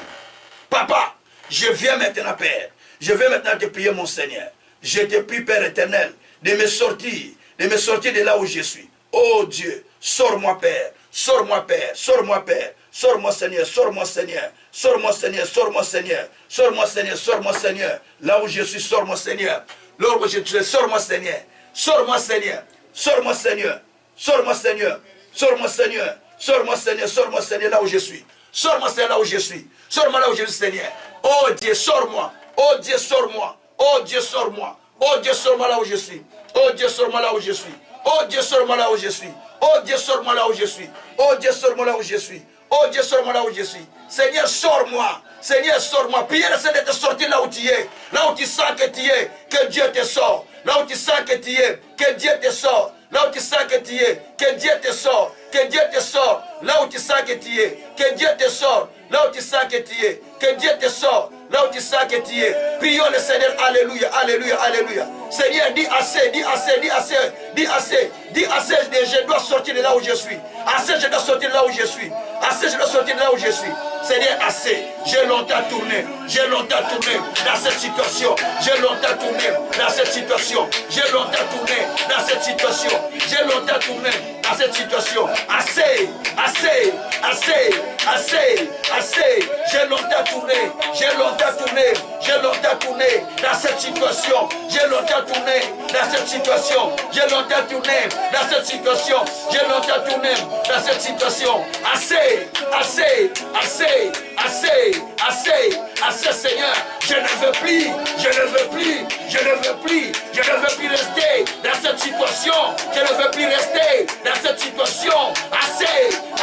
Papa, je viens maintenant, Père. Je vais maintenant te prier, mon Seigneur. Je te prie, Père éternel, de me sortir de là où je suis. Oh Dieu, sors-moi, Père. Sors-moi, Père. Sors-moi, Père. Sors-moi, Seigneur. Sors-moi, Seigneur. Sors-moi, Seigneur. Sors-moi, Seigneur. Sors-moi, Seigneur. Sors-moi, Seigneur. Là où je suis, sors-moi, Seigneur. Là où je suis, sors-moi, Seigneur. Sors-moi, Seigneur. Sors-moi, Seigneur. Sors-moi, Seigneur. Sors-moi, Seigneur. Sors-moi, Seigneur. Sors-moi, Seigneur, là où je suis. Sors-moi, Seigneur, là où je suis. Sors-moi là où je suis, Seigneur. Oh Dieu, sors-moi. Oh Dieu, sors-moi. Oh Dieu, sors-moi. Oh Dieu, sors-moi là où je suis. Oh Dieu, sors-moi là où je suis. Oh Dieu, sors-moi là où je suis. Oh Dieu, sors-moi là où je suis. Oh Dieu, sors-moi là où je suis. Oh Dieu, sors-moi là où je suis. Seigneur, sors-moi. Seigneur, sors-moi. Priez le Seigneur de te sortir là où tu es. Là où tu sens que tu es. Que Dieu te sort. Là où tu sens que tu es. Que Dieu te sort. Là où tu sens que tu es. Que Dieu te sort. Que Dieu te sort. Là où tu sens que tu es. Que Dieu te sort. Là où tu sens que tu es. Que Dieu te sort. Là où tu sens que tu es. Prions le Seigneur. Alléluia. Alléluia. Alléluia. Seigneur, dis assez. Dis assez. Dis assez. Dis assez. Dis assez. Je dois sortir de là où je suis. Assez, je dois sortir de là où je suis. Assez, je dois sortir de là où je suis. Seigneur, assez. J'ai longtemps tourné. J'ai longtemps tourné dans cette situation. J'ai longtemps tourné dans cette situation. J'ai longtemps tourné dans cette situation. J'ai longtemps tourné dans cette situation. Assez. Assez. Assez. Assez. Assez. J'ai longtemps tourné. J'ai longtemps tourné. J'ai longtemps tourné dans cette situation. J'ai longtemps tourné dans cette situation. J'ai longtemps tourné dans cette situation. J'ai longtemps tourné dans cette situation. Assez. Assez. Assez. Assez. Assez. Assez, Seigneur. Je ne veux plus. Je ne veux plus. Je ne veux plus. Je ne veux plus rester dans cette situation. Je ne veux plus rester dans cette situation. Assez.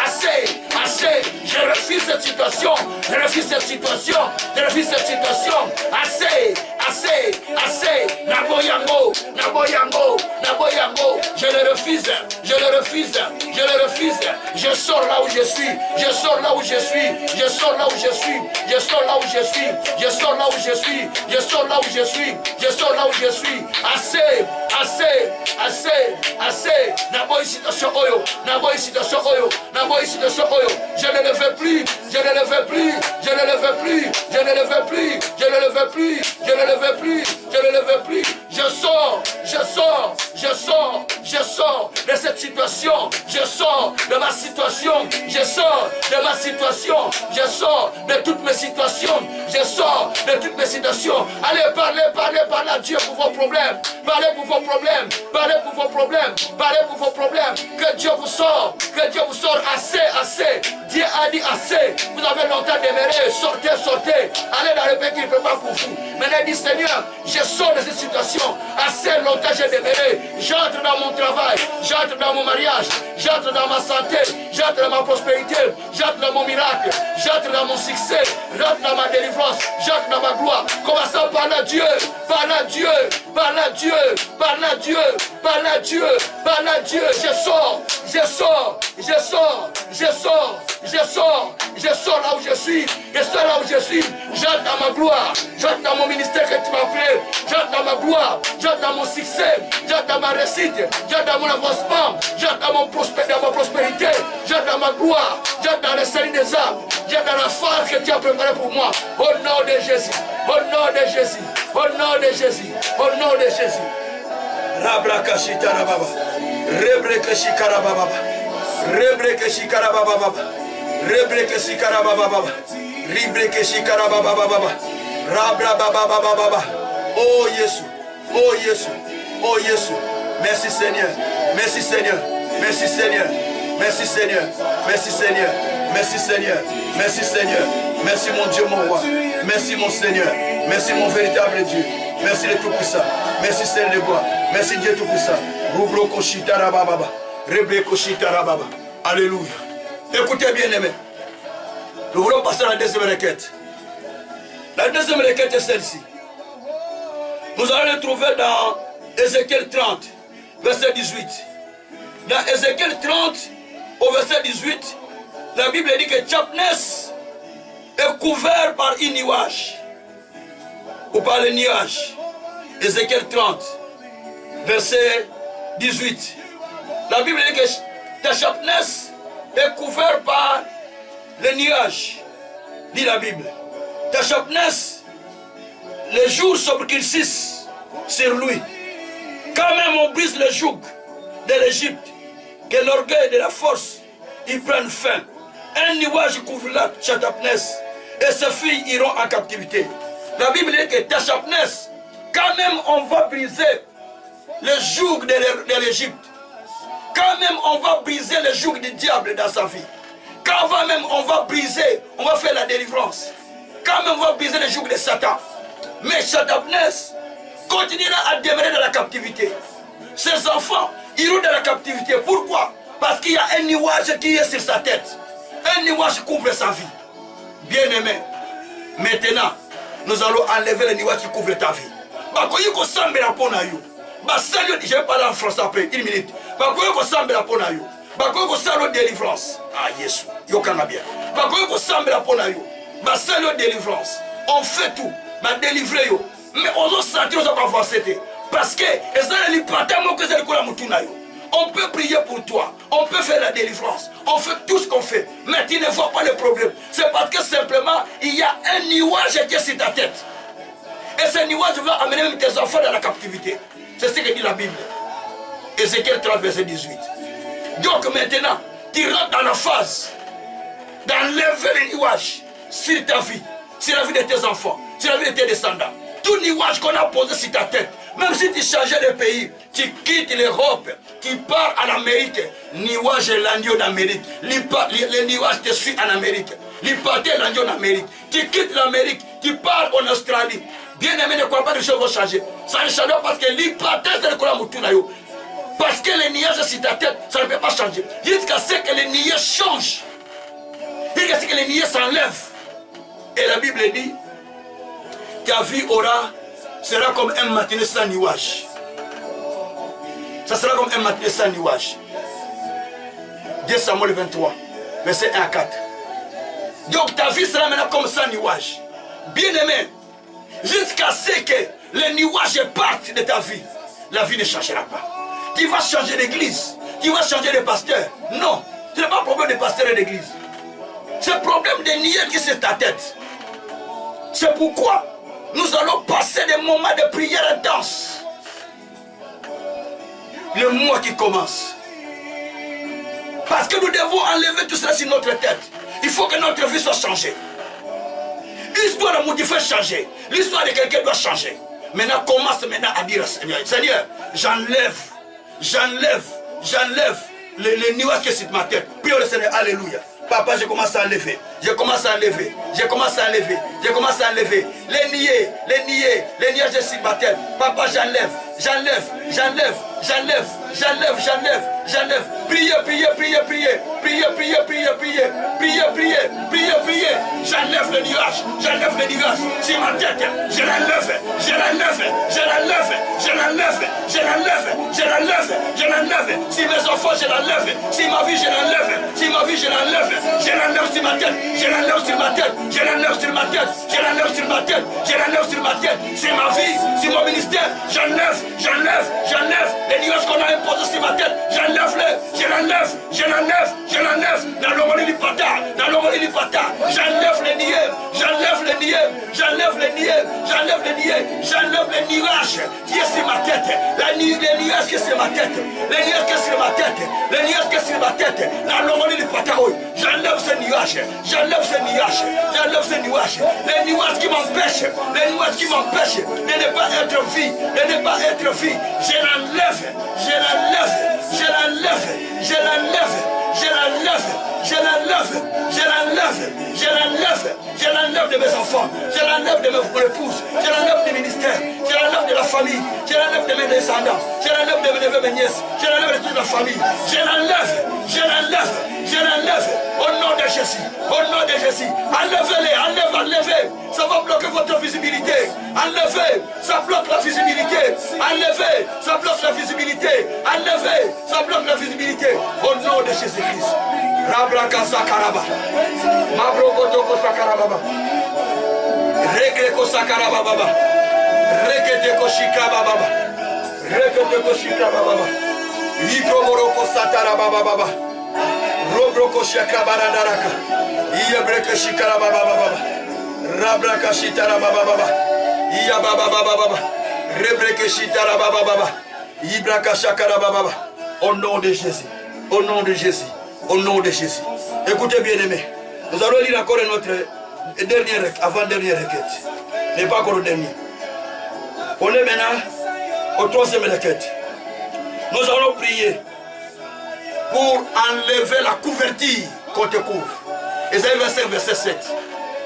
Assez. Assez. Je refuse cette situation. Je refuse cette situation. Je refuse cette situation. Assez. Assez. Assez. Naboyango. Naboyango. Naboyango. Je le refuse. Je le refuse. Je le refuse. Je sors là où je suis. Je sors là où je suis. Je sors là où je suis. Je sors là où je suis. Je sors là où je suis. Je sors là où je suis. Je sors là où je suis. Assez. Assez. Assez. Assez. Naboy situation oyo. Naboy situation oyo. Naboy situation oyo. Je ne le veux plus. Je ne le veux plus. Je ne le veux plus. Je ne le veux plus. Je ne le veux plus. Je ne le veux plus. Je ne le veux plus. Je sors. Je sors. Je sors. Je sors de cette situation. Je sors de ma situation. Je sors de ma situation. Je sors de toutes mes situations. Je sors de toutes mes situations. Allez, parlez, parlez, parlez à Dieu pour vos problèmes. Parlez pour vos problèmes. Parlez pour vos problèmes. Parlez pour vos problèmes. Que Dieu vous sort. Que Dieu vous sort assez, assez. Dieu a dit assez. Vous avez longtemps demeuré. Sortez, sortez. Allez dans le pays qui ne peut pas pour vous. Maintenant, dit Seigneur, je sors de cette situation. Assez longtemps j'ai demeuré. J'entre dans mon travail. J'entre dans mon mariage. J'entre dans ma santé. J'entre dans ma prospérité. J'entre dans mon miracle. J'entre dans mon succès. J'entre dans ma délivrance. J'entre dans ma gloire. Commençons par la Dieu. Par la Dieu. Par la Dieu. Par la Dieu. Par la Dieu. Par la Dieu. Je sors. Je sors. Je sors. Je sors. Je sors. Je sors là où je suis. Je sors là où je suis. J'entre dans ma gloire. J'entre dans mon ministère que tu m'as appelé. J'entre dans ma gloire. J'entre dans mon succès. J'entre dans ma réussite. J'entre dans mon avancement. J'entre dans ma prospérité. J'entre dans ma gloire. J'entre dans le salut des âmes. J'entre dans la phase que tu as préparée pour moi. Au nom de Jésus. Au nom de Jésus. Au nom de Jésus. Au nom de Jésus. Rabrakashita Rababa. Rebreke shikarababa. Rebreke shikarababa. Rebreke shikarababa. Ribreke shikarababa. Rabrababa. Oh Jésus. Oh Jésus. Oh Jésus. Merci Seigneur. Merci Seigneur. Merci Seigneur. Merci Seigneur. Merci Seigneur. Merci Seigneur. Merci Seigneur. Merci mon Dieu, mon roi. Merci mon Seigneur. Merci mon véritable Dieu. Merci le Tout-Puissant. Merci Seigneur de gloire. Merci Dieu Tout-Puissant. Alléluia. Écoutez bien aimé. Nous voulons passer à la deuxième requête. La deuxième requête est celle-ci. Nous allons le trouver dans Ézéchiel 30, verset 18. Dans Ézéchiel 30, au verset 18, la Bible dit que Tchapnès est couvert par un nuage. Ou par le nuage. Ézéchiel 30, verset 18. La Bible dit que Tchapnès est couvert par le nuage. Dit la Bible. Tchapnès, les jours s'obscurcissent sur lui. Quand même on brise le joug de l'Égypte, que l'orgueil de la force y prenne fin. Un nuage couvre la Tchapnès et ses filles iront en captivité. La Bible dit que Tchapnès, quand même on va briser le joug de l'Égypte. Quand même on va briser le joug du diable dans sa vie. Quand même on va briser, on va faire la délivrance. Quand même on va briser le joug de Satan. Mais Tchapnès continuera à demeurer dans la captivité. Ses enfants iront dans la captivité. Pourquoi? Parce qu'il y a un nuage qui est sur sa tête. Un nuage couvre sa vie. Bien-aimé, maintenant, nous allons enlever le nuage qui couvre ta vie. Je vais parler en français après, une minute. Délivrance. Ah, Jésus. Délivrance. On fait tout. Délivrer. Mais on doit sentir parce que on peut prier pour toi, on peut faire la délivrance, on fait tout ce qu'on fait, mais tu ne vois pas le problème. C'est parce que simplement il y a un nuage qui est sur ta tête. Et ce nuage va amener même tes enfants dans la captivité. C'est ce que dit la Bible. Ézéchiel 30, verset 18. Donc maintenant, tu rentres dans la phase d'enlever le nuage sur ta vie, sur la vie de tes enfants, sur la vie de tes descendants. Tout nuage qu'on a posé sur ta tête, même si tu changes de pays, tu quittes l'Europe, tu pars en Amérique, nuage est l'agneau d'Amérique, le nuage te suit en Amérique, l'hypathie est l'agneau d'Amérique, tu quittes l'Amérique, tu pars en Australie. Bien aimé, ne crois pas que les choses vont changer. Ça ne change pas parce que l'hypathie c'est le courant moutunayo. Parce que le nuage sur ta tête, ça ne peut pas changer. Jusqu'à ce que le nuage change, jusqu'à ce que le nuage s'enlève. Et la Bible dit, ta vie sera comme un matin sans nuage. Ça sera comme un matin sans nuage. 2 Samuel 23, verset 1 à 4. Donc ta vie sera maintenant comme sans nuage. Bien aimé, jusqu'à ce que les nuages partent de ta vie, la vie ne changera pas. Tu vas changer d'église, tu vas changer de pasteur. Non, ce n'est pas un problème de pasteur et d'église. C'est un problème de nier qui c'est ta tête. C'est pourquoi nous allons passer des moments de prière intense. Le mois qui commence. Parce que nous devons enlever tout cela sur notre tête. Il faut que notre vie soit changée. L'histoire de Moudifé changer. L'histoire de quelqu'un doit changer. Maintenant, commence maintenant à dire, Seigneur, j'enlève les nuages qui sont sur ma tête. Prie le Seigneur, alléluia. Papa, je commence à enlever. Je commence à enlever. Les nuages sur ma tête. Papa, j'enlève. Priez. J'enlève le nuage. C'est ma tête. Je l'enlève. Si mes enfants, je l'enlève. Si ma vie, je l'enlève. Je l'enlève sur ma tête. C'est ma vie, c'est mon ministère. J'enlève les nuages qu'on a imposés sur ma tête. Je l'enlève. Dans l'ombre du pata. J'enlève les niais. j'enlève les nuages qui est sur ma tête, les nuages qui est sur ma tête, les nuages qui est sur ma tête, les nuages qui est sur ma tête, la lomoni du pataouille, j'enlève ces nuages, les nuages qui m'empêchent, de ne pas être vie, je l'enlève de mes enfants, je l'enlève de mon épouse, je l'enlève du ministère, je l'enlève de la famille, je l'enlève de mes descendants, je l'enlève de mes neveux, mes nièces, je l'enlève de toute la famille, je l'enlève, au nom de Jésus, enlevez, ça va bloquer votre visibilité, enlevez, ça bloque la visibilité, au nom de Jésus-Christ. Rabrakasa Karaba, Mabrokotoko Sakarababa, Regreko Sakarababa, Reketeko Shikrababa, Ikromoroko Satarababa, Robroko Shakabarandaraka, Iabreke Shikarababa, Rabraka Shitarababa, Iababa, Rebreke Shitarababa, Ibraka Shakarababa, au nom de Jésus, au nom de Jésus. Au nom de Jésus. Écoutez bien aimés. Nous allons lire encore notre avant-dernière requête. Mais pas encore le dernier. On est maintenant au troisième requête. Nous allons prier pour enlever la couverture qu'on te couvre. Ésaïe 25, verset 7.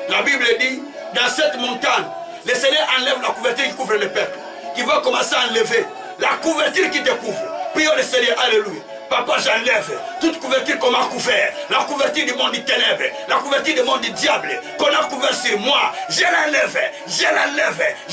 La Bible dit, dans cette montagne, le Seigneur enlève la couverture qui couvre le peuple. Qui va commencer à enlever la couverture qui te couvre. Prions le Seigneur. Alléluia. Papa, j'enlève toute couverture qu'on m'a couvert, la couverture du monde du ténèbre, la couverture du monde du diable, qu'on a couvert sur moi. Je l'enlève, je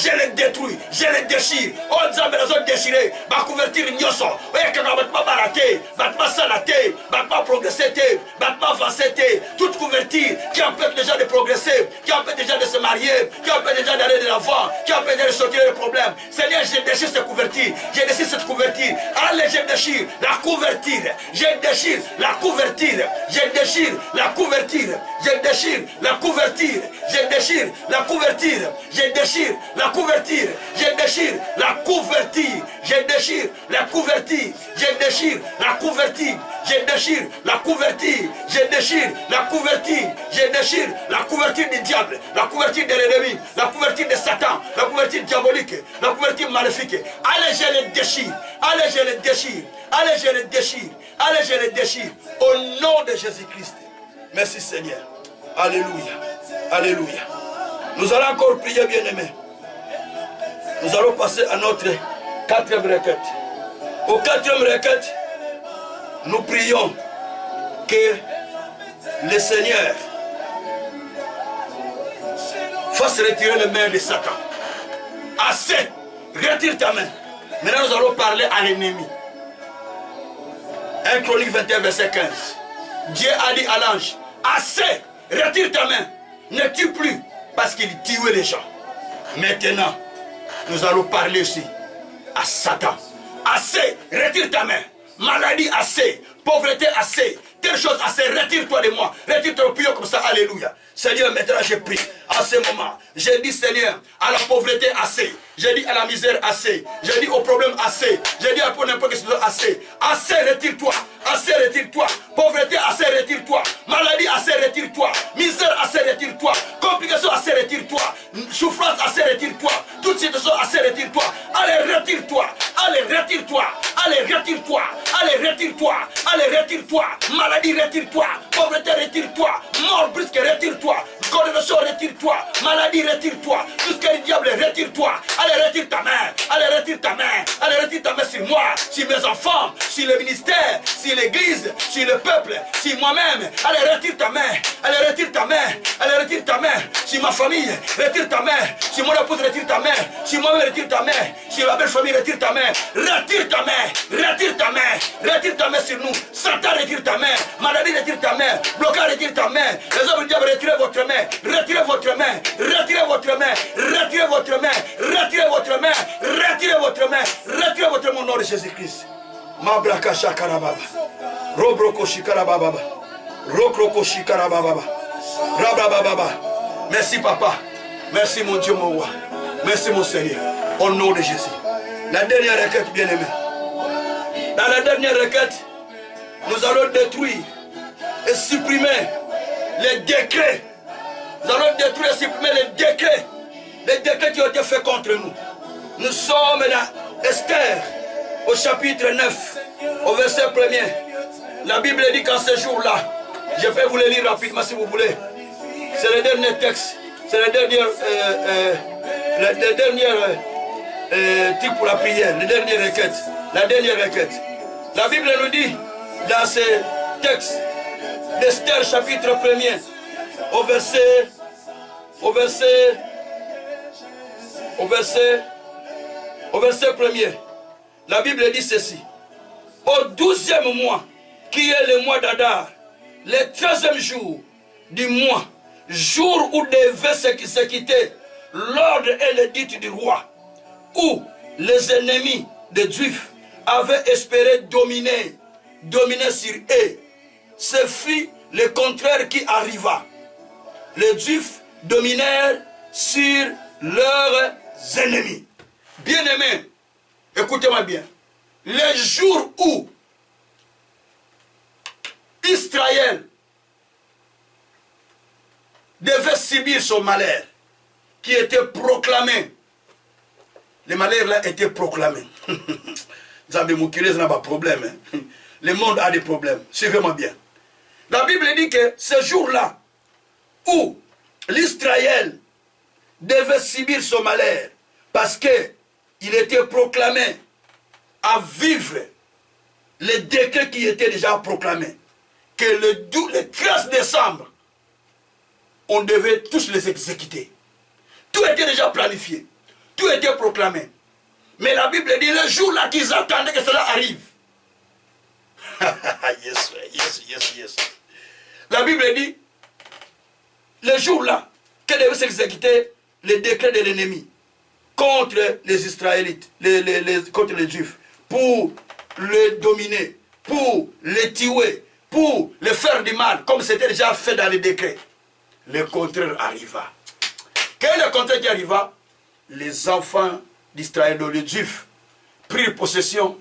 le détruis, je le déchire. Oh, Diable, les autres déchirés, ma couverture nyoso. Oui, quand on va pas balater, va pas salater, va pas progresser, va pas avancer, toute couverture qui empêche les gens de progresser, qui empêche les gens de se marier, qui empêche les gens d'aller de l'avant, qui empêche de sortir des problèmes. Seigneur, je déchire cette couverture, cette couverture. Allez, je déchire la couverture. Je déchire la couverture, je déchire la couverture, je déchire la couverture, je déchire la couverture, je déchire la couverture, je déchire la couverture, je déchire la couverture, je déchire la couverture, je déchire la couverture, je déchire la couverture, je déchire la couverture du diable, la couverture de l'ennemi, la couverture de Satan, la couverture diabolique, la couverture maléfique. Allez, je le déchire, allez, je le déchire. Allez, je le déchire. Allez, je le déchire. Au nom de Jésus-Christ. Merci Seigneur. Alléluia. Alléluia. Nous allons encore prier, bien-aimés. Nous allons passer à notre quatrième requête. Au quatrième requête, nous prions que le Seigneur fasse retirer les mains de Satan. Assez. Retire ta main. Maintenant, nous allons parler à l'ennemi. 1 Chronique 21, verset 15. Dieu a dit à l'ange, assez, retire ta main, ne tue plus, parce qu'il tuait les gens. Maintenant, nous allons parler aussi à Satan. Assez, retire ta main, maladie assez, pauvreté assez, telle chose assez, retire-toi de moi, retire-toi, prions comme ça, alléluia. Seigneur, maintenant je prie, à ce moment, j'ai dit Seigneur, à la pauvreté assez, j'ai dit à la misère assez, j'ai dit au problème assez, j'ai dit à n'importe quelle chose assez, assez retire-toi, pauvreté assez retire-toi, maladie assez retire-toi, misère assez retire-toi, complication assez retire-toi, souffrance assez retire-toi, toute situation assez retire-toi, allez retire-toi, allez retire-toi, allez retire-toi, allez retire-toi, allez retire-toi, maladie retire-toi, pauvreté retire-toi, mort brusque retire-toi, condamnation retire-toi, maladie retire-toi, tout ce qui est le diable retire-toi, allez retire ta main, allez retire ta main, allez retire ta main sur moi, sur mes enfants, sur le ministère, sur l'église, sur le peuple, sur moi-même, allez retire ta main, allez retire ta main, allez retire ta main, sur ma famille, retire ta main, sur mon épouse retire ta main, sur moi-même retire ta main, sur la belle famille retire ta main, retire ta main, retire ta main, retire ta main sur nous, Satan retire ta main, maladie retire ta main, blocage retire ta main, les hommes du diable retirez votre main, retirez votre main, retirez votre main, retirez votre main, retirez votre main, retirez votre main, retirez votre main au nom de Jésus-Christ. Mabraka shakarababa, robroko shikarababa, rokroko shikarababa, rabababa. Merci papa, Merci mon Dieu, mon roi. Merci mon Seigneur. Au nom de Jésus. La dernière requête, bien-aimé. Dans la dernière requête, nous allons détruire et supprimer les décrets. Nous allons détruire et supprimer les décrets qui ont été faits contre nous. Nous sommes dans Esther, au chapitre 9, au verset 1er. La Bible dit qu'en ce jour-là, je vais vous le lire rapidement si vous voulez. C'est le dernier texte, c'est le dernier truc pour la prière, la dernière requête. La Bible nous dit dans ce texte d'Esther chapitre 1er, au verset 1er, la Bible dit ceci. Au 12e mois, qui est le mois d'Adar, le 13e jour du mois, jour où devait se quitter l'ordre et l'édit du roi, où les ennemis des Juifs avaient espéré dominer sur eux, ce fut le contraire qui arriva. Les Juifs dominèrent sur leurs ennemis. Bien-aimés, écoutez-moi bien. Les jours où Israël devait subir son malheur, qui était proclamé, le malheur là était proclamé. Vous avez pas de problème. Le monde a des problèmes. Suivez-moi bien. La Bible dit que ce jour-là, où l'Israël devait subir son malheur, parce qu'il était proclamé à vivre les décrets qui étaient déjà proclamés, que le 13 décembre, on devait tous les exécuter. Tout était déjà planifié, tout était proclamé. Mais la Bible dit le jour-là qu'ils attendaient que cela arrive. yes. La Bible dit le jour-là que devait s'exécuter les décrets de l'ennemi contre les Israélites, contre les Juifs, pour les dominer, pour les tuer, pour les faire du mal, comme c'était déjà fait dans les décrets. Le contraire arriva. Quel est le contraire qui arriva? Les enfants d'Israël, les Juifs, prirent position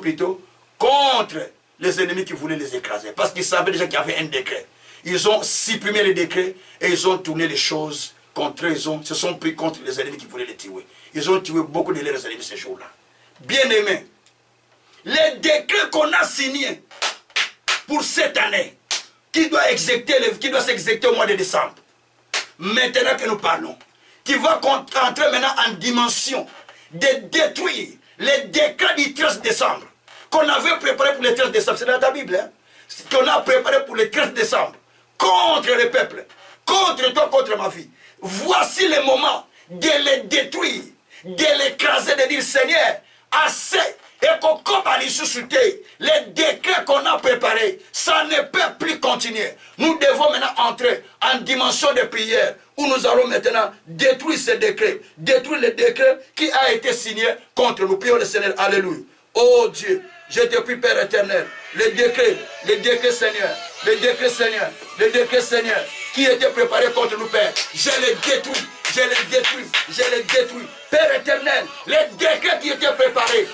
plutôt, contre les ennemis qui voulaient les écraser. Parce qu'ils savaient déjà qu'il y avait un décret. Ils ont supprimé les décrets et ils ont tourné les choses contre eux. Ils se sont pris contre les ennemis qui voulaient les tuer. Ils ont tué beaucoup de leurs ennemis ce jour-là. Bien-aimés, les décrets qu'on a signés pour cette année, qui doit s'exécuter au mois de décembre, maintenant que nous parlons, qui va entrer maintenant en dimension de détruire les décrets du 13 décembre, qu'on avait préparé pour le 13 décembre, c'est dans ta Bible, hein? Qu'on a préparé pour le 13 décembre, contre le peuple, contre toi, contre ma vie. Voici le moment de les détruire, de l'écraser, de dire Seigneur, assez. Et qu'on commence susciter les décrets qu'on a préparés, ça ne peut plus continuer. Nous devons maintenant entrer en dimension de prière où nous allons maintenant détruire ces décrets, détruire les décrets qui a été signé contre nous. Prions le Seigneur, alléluia. Oh Dieu, je te prie Père éternel, les décrets Seigneur, les décrets Seigneur, les décrets Seigneur qui étaient préparés contre nous Père, je les détruis. Je les détruis. Père éternel, les décrets qui étaient préparés,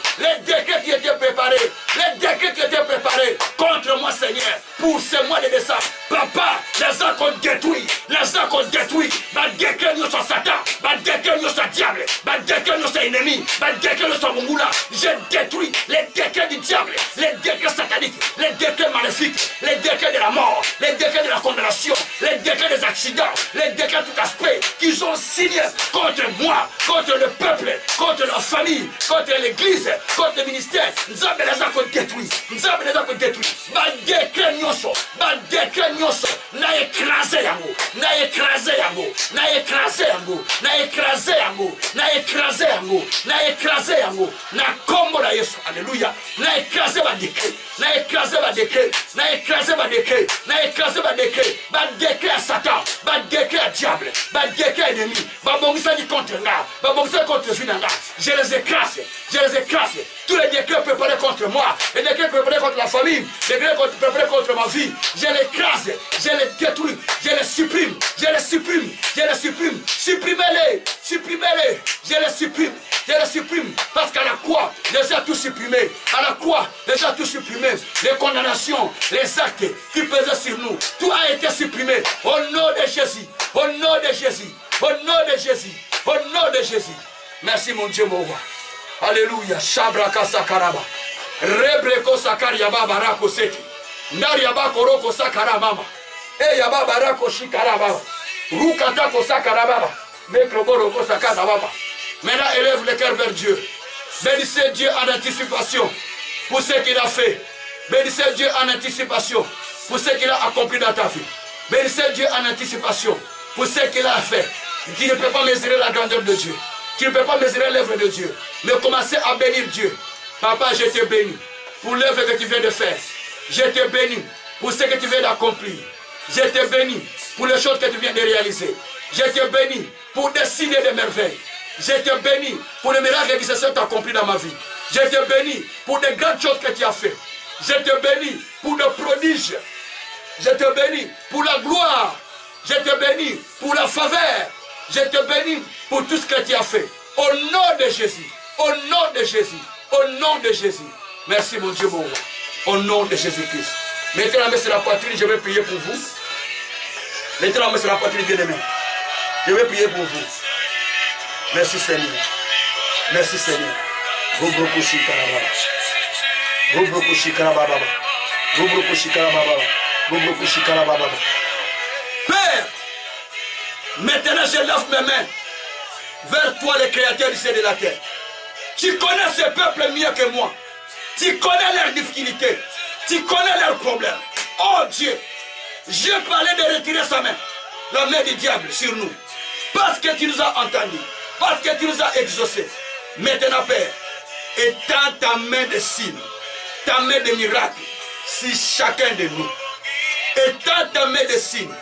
contre moi Seigneur, pour ce mois de décembre, Papa, les uns qu'on détruit, ma décret nous sont Satan, ma décret nous sont diable, ma décret nous sont ennemi, ma décret nous sont Mungula, je détruis les décrets du diable, les décrets sataniques, les décrets maléfiques, les décrets de la mort, les décrets de la condamnation, les décrets des accidents, les décrets de tout aspect qu'ils ont signé contre moi, contre le peuple, contre la famille, contre l'église, contre le ministère. Nous avons les accords détruits. Ma décret nyoso, na écrasé yango, na combo la Yesu, alléluia, na écrasé ma décret, na écrasé ma décret, ma décret à Satan, ma décret à diable, ma décret ennemi, ma bongisa dit contre nga, ma bongisa contre Finanga, je les écrase, tous les décrets préparés contre moi, les décrets préparés contre la famille, les décrets préparés contre ma vie, je les écrase, je les détruis, je les supprime, je les supprime, je les supprime, supprimez-les, supprimez-les, je les supprime. Je les supprime parce qu'à la croix, déjà tout supprimé. À la croix, déjà tout supprimé. Les condamnations, les actes qui pesaient sur nous, tout a été supprimé. Au nom de Jésus, au nom de Jésus, au nom de Jésus, au nom de Jésus. Merci mon Dieu, mon roi. Alléluia. Shabraka sakaraba. Rebreko sakariaba barako seki. Nariaba koroko sakarababa. E yaba barako shikarababa. Rukata ko sakarababa. Mekroboro sakarababa. Maintenant, élève le cœur vers Dieu. Bénissez Dieu en anticipation pour ce qu'il a fait. Bénissez Dieu en anticipation pour ce qu'il a accompli dans ta vie. Bénissez Dieu en anticipation pour ce qu'il a fait. Tu ne peux pas mesurer la grandeur de Dieu. Tu ne peux pas mesurer l'œuvre de Dieu. Mais commencez à bénir Dieu. Papa, je te bénis pour l'œuvre que tu viens de faire. Je te bénis pour ce que tu viens d'accomplir. Je te bénis pour les choses que tu viens de réaliser. Je te bénis pour des signes et des merveilles. Je te bénis pour les miracles qui se sont accomplis dans ma vie. Je te bénis pour des grandes choses que tu as fait. Je te bénis pour le prodige. Je te bénis pour la gloire. Je te bénis pour la faveur. Je te bénis pour tout ce que tu as fait. Au nom de Jésus. Au nom de Jésus. Au nom de Jésus. Merci mon Dieu, mon roi. Au nom de Jésus-Christ. Mettez la main sur la poitrine, je vais prier pour vous. Mettez la main sur la poitrine, bien-aimé. Je vais prier pour vous. Merci Seigneur. Merci Seigneur. Père, maintenant je lève mes mains vers toi, le Créateur du ciel et de la terre. Tu connais ce peuple mieux que moi. Tu connais leurs difficultés. Tu connais leurs problèmes. Oh Dieu, je parlais de retirer sa main, la main du diable sur nous. Parce que tu nous as entendus. Parce que tu nous as exaucés. Maintenant, Père, étends ta main de signes, ta main de miracle, sur chacun de nous. Étends ta main de signes,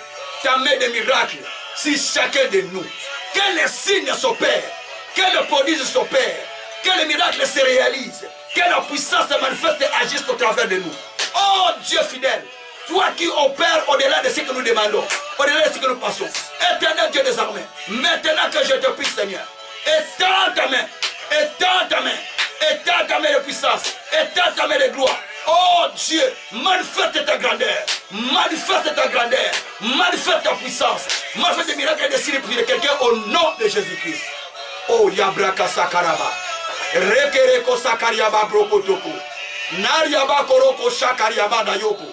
ta main de miracle, sur chacun de nous. Que les signes s'opèrent, que le prodige s'opère, que les miracles se réalisent, que la puissance se manifeste et agisse au travers de nous. Oh Dieu fidèle, toi qui opères au-delà de ce que nous demandons, au-delà de ce que nous passons. Éternel Dieu des armées, maintenant que je te prie Seigneur, étends ta main, étends ta main, étends ta main de puissance, étends ta main de gloire. Oh Dieu, manifeste ta grandeur, manifeste ta grandeur, manifeste ta puissance, manifeste des miracles et des signes pour quelqu'un au nom de Jésus-Christ. Oh Yabraka Sakaraba, Rekereko Sakariaba Brokotoko, Nariaba Koroko Shakariaba Dayoko.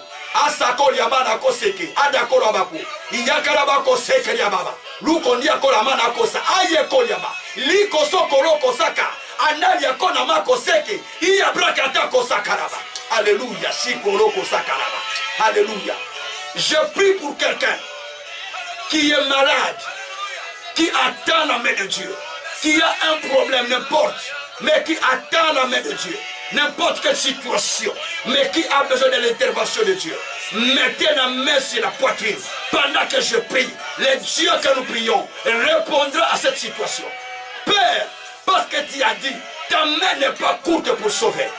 Asako yabana koseke adako rabako iyakarabako seke yababa lukondi akola mana kosa ayeko yaba liko sokolo kosaka anali akona mako seke iyabraka atako sakaraba. Alléluia, shikolo kosakaraba. Alléluia. Je prie pour quelqu'un qui est malade, qui attend la main de Dieu, qui a un problème n'importe, mais qui attend la main de Dieu. N'importe quelle situation, mais qui a besoin de l'intervention de Dieu. Mettez la main sur la poitrine pendant que je prie. Le Dieu que nous prions répondra à cette situation. Père, parce que tu as dit, ta main n'est pas courte pour sauver.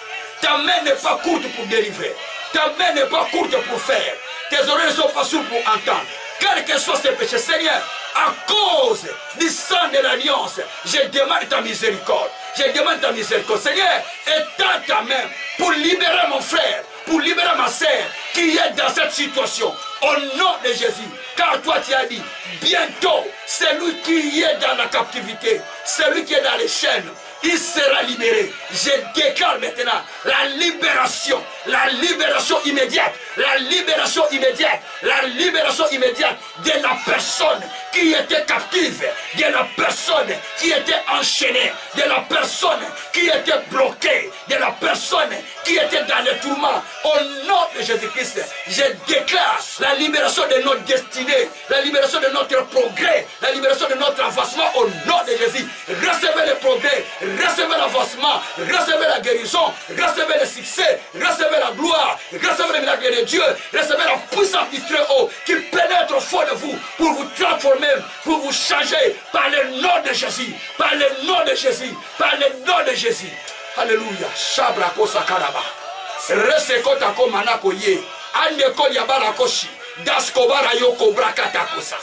Ta main n'est pas courte pour délivrer. Ta main n'est pas courte pour faire. Tes oreilles ne sont pas sourdes pour entendre. Quel que soit ces péchés, Seigneur, à cause du sang de l'alliance, je demande ta miséricorde. Je demande ta miséricorde. Seigneur, étends ta main pour libérer mon frère, pour libérer ma sœur qui est dans cette situation. Au nom de Jésus. Car toi tu as dit, bientôt, celui qui est dans la captivité, celui qui est dans les chaînes, il sera libéré. Je déclare maintenant la libération immédiate, la libération immédiate, la libération immédiate de la personne qui était captive, de la personne qui était enchaînée, de la personne qui était bloquée, de la personne qui était dans le tourment. Au nom de Jésus-Christ, je déclare la libération de notre destinée, la libération de notre progrès, la libération de notre avancement au nom de Jésus. Recevez le progrès, recevez l'avancement, recevez la guérison, recevez le succès, recevez la gloire, recevez le miracle de Dieu, recevez la puissance du Très-Haut qui pénètre au fond de vous pour vous transformer, pour vous changer par le nom de Jésus, par le nom de Jésus, par le nom de Jésus. Alléluia. Shabrako sakaraba. Resekota ko manako ye. Andeko yabala koshi. Daskobara yoko brakatakosa.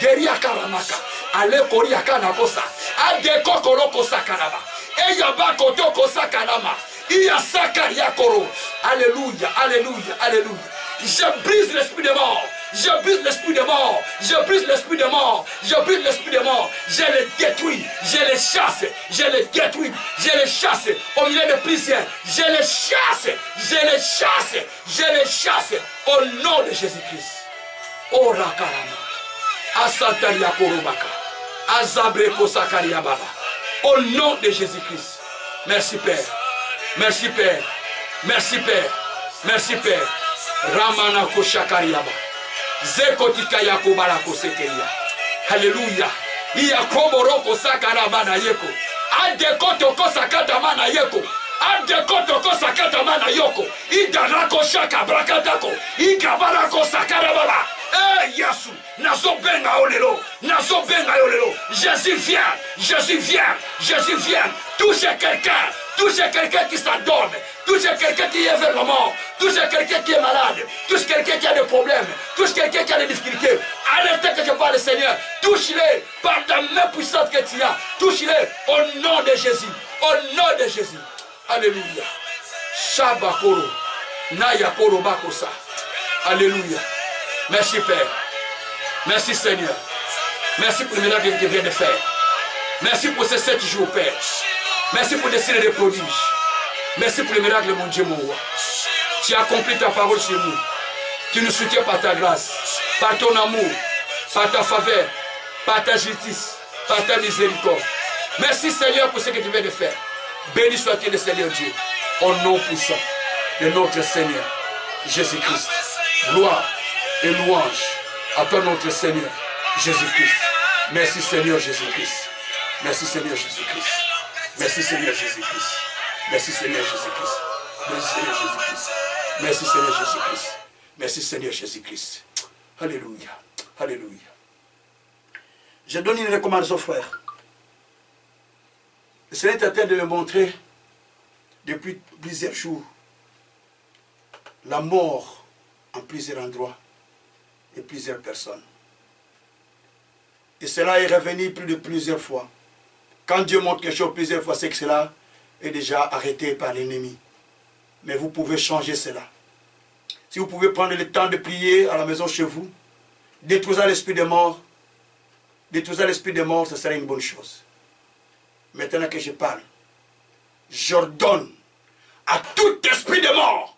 Geria karamaka. Ale koria kanakosa. Adeko koroko sakaraba. Eyabako toko sakarama. Iya sakaria koro. Alléluia, alléluia, alléluia. Je brise l'esprit de mort. Je brise l'esprit de mort. Je brise l'esprit de mort. Je brise l'esprit de mort. Je le détruis. Je les chasse. Je les détruis. Je les chasse au milieu de plusieurs. Je les chasse. Je les chasse. Je les chasse au nom de Jésus-Christ. Ora karama. Asataria korobaka. Azabreko sakaria baba. Au nom de Jésus-Christ. Merci Père. Merci Père. Merci Père. Merci Père. Ramana koshakariaba. Zekotika yakobala kosekeya. Alléluia. Iyakoboroko sakarabana yeko. Adekoto kosakata mana yeko. Adekoto kosakata mana yoko. Idarako shaka brakatako. Ikabarako sakarababa. Eh Yasu. Nazo benga olelo. Nazo benga olelo. Jésus vient. Jésus vient. Jésus vient. Touchez quelqu'un. Touchez quelqu'un qui s'adonne. Touchez quelqu'un qui est vers la mort. Touchez quelqu'un qui est malade. Touche quelqu'un qui a des problèmes. Touche quelqu'un qui a des difficultés. À l'instant que je parle, Seigneur, touche-les par ta main puissante que tu as. Touche-les au nom de Jésus. Au nom de Jésus. Alléluia. Shabakoro. Nayakoro bakosa. Alléluia. Merci Père. Merci Seigneur. Merci pour le miracle que tu viens de faire. Merci pour ces 7 jours, Père. Merci pour des signes de prodiges. Merci pour le miracle, mon Dieu, mon roi. Tu as accompli ta parole sur nous. Tu nous soutiens par ta grâce, par ton amour, par ta faveur, par ta justice, par ta miséricorde. Merci Seigneur pour ce que tu viens de faire. Béni soit-il le Seigneur Dieu, au nom puissant de notre Seigneur Jésus-Christ. Gloire et louange à toi notre Seigneur Jésus-Christ. Merci Seigneur Jésus-Christ. Merci Seigneur Jésus-Christ. Merci Seigneur Jésus-Christ. Merci Seigneur Jésus-Christ. Merci Seigneur Jésus-Christ. Merci Seigneur Jésus-Christ. Merci Seigneur Jésus-Christ. Alléluia. Alléluia. Je donne une recommandation, frère. Le Seigneur est en train de me montrer depuis plusieurs jours la mort en plusieurs endroits et plusieurs personnes. Et cela est revenu plus de plusieurs fois. Quand Dieu montre quelque chose plusieurs fois, c'est que cela est déjà arrêté par l'ennemi. Mais vous pouvez changer cela. Si vous pouvez prendre le temps de prier à la maison chez vous, détruisez l'esprit de mort. Détruisez l'esprit de mort, ce serait une bonne chose. Maintenant que je parle, j'ordonne à tout esprit de mort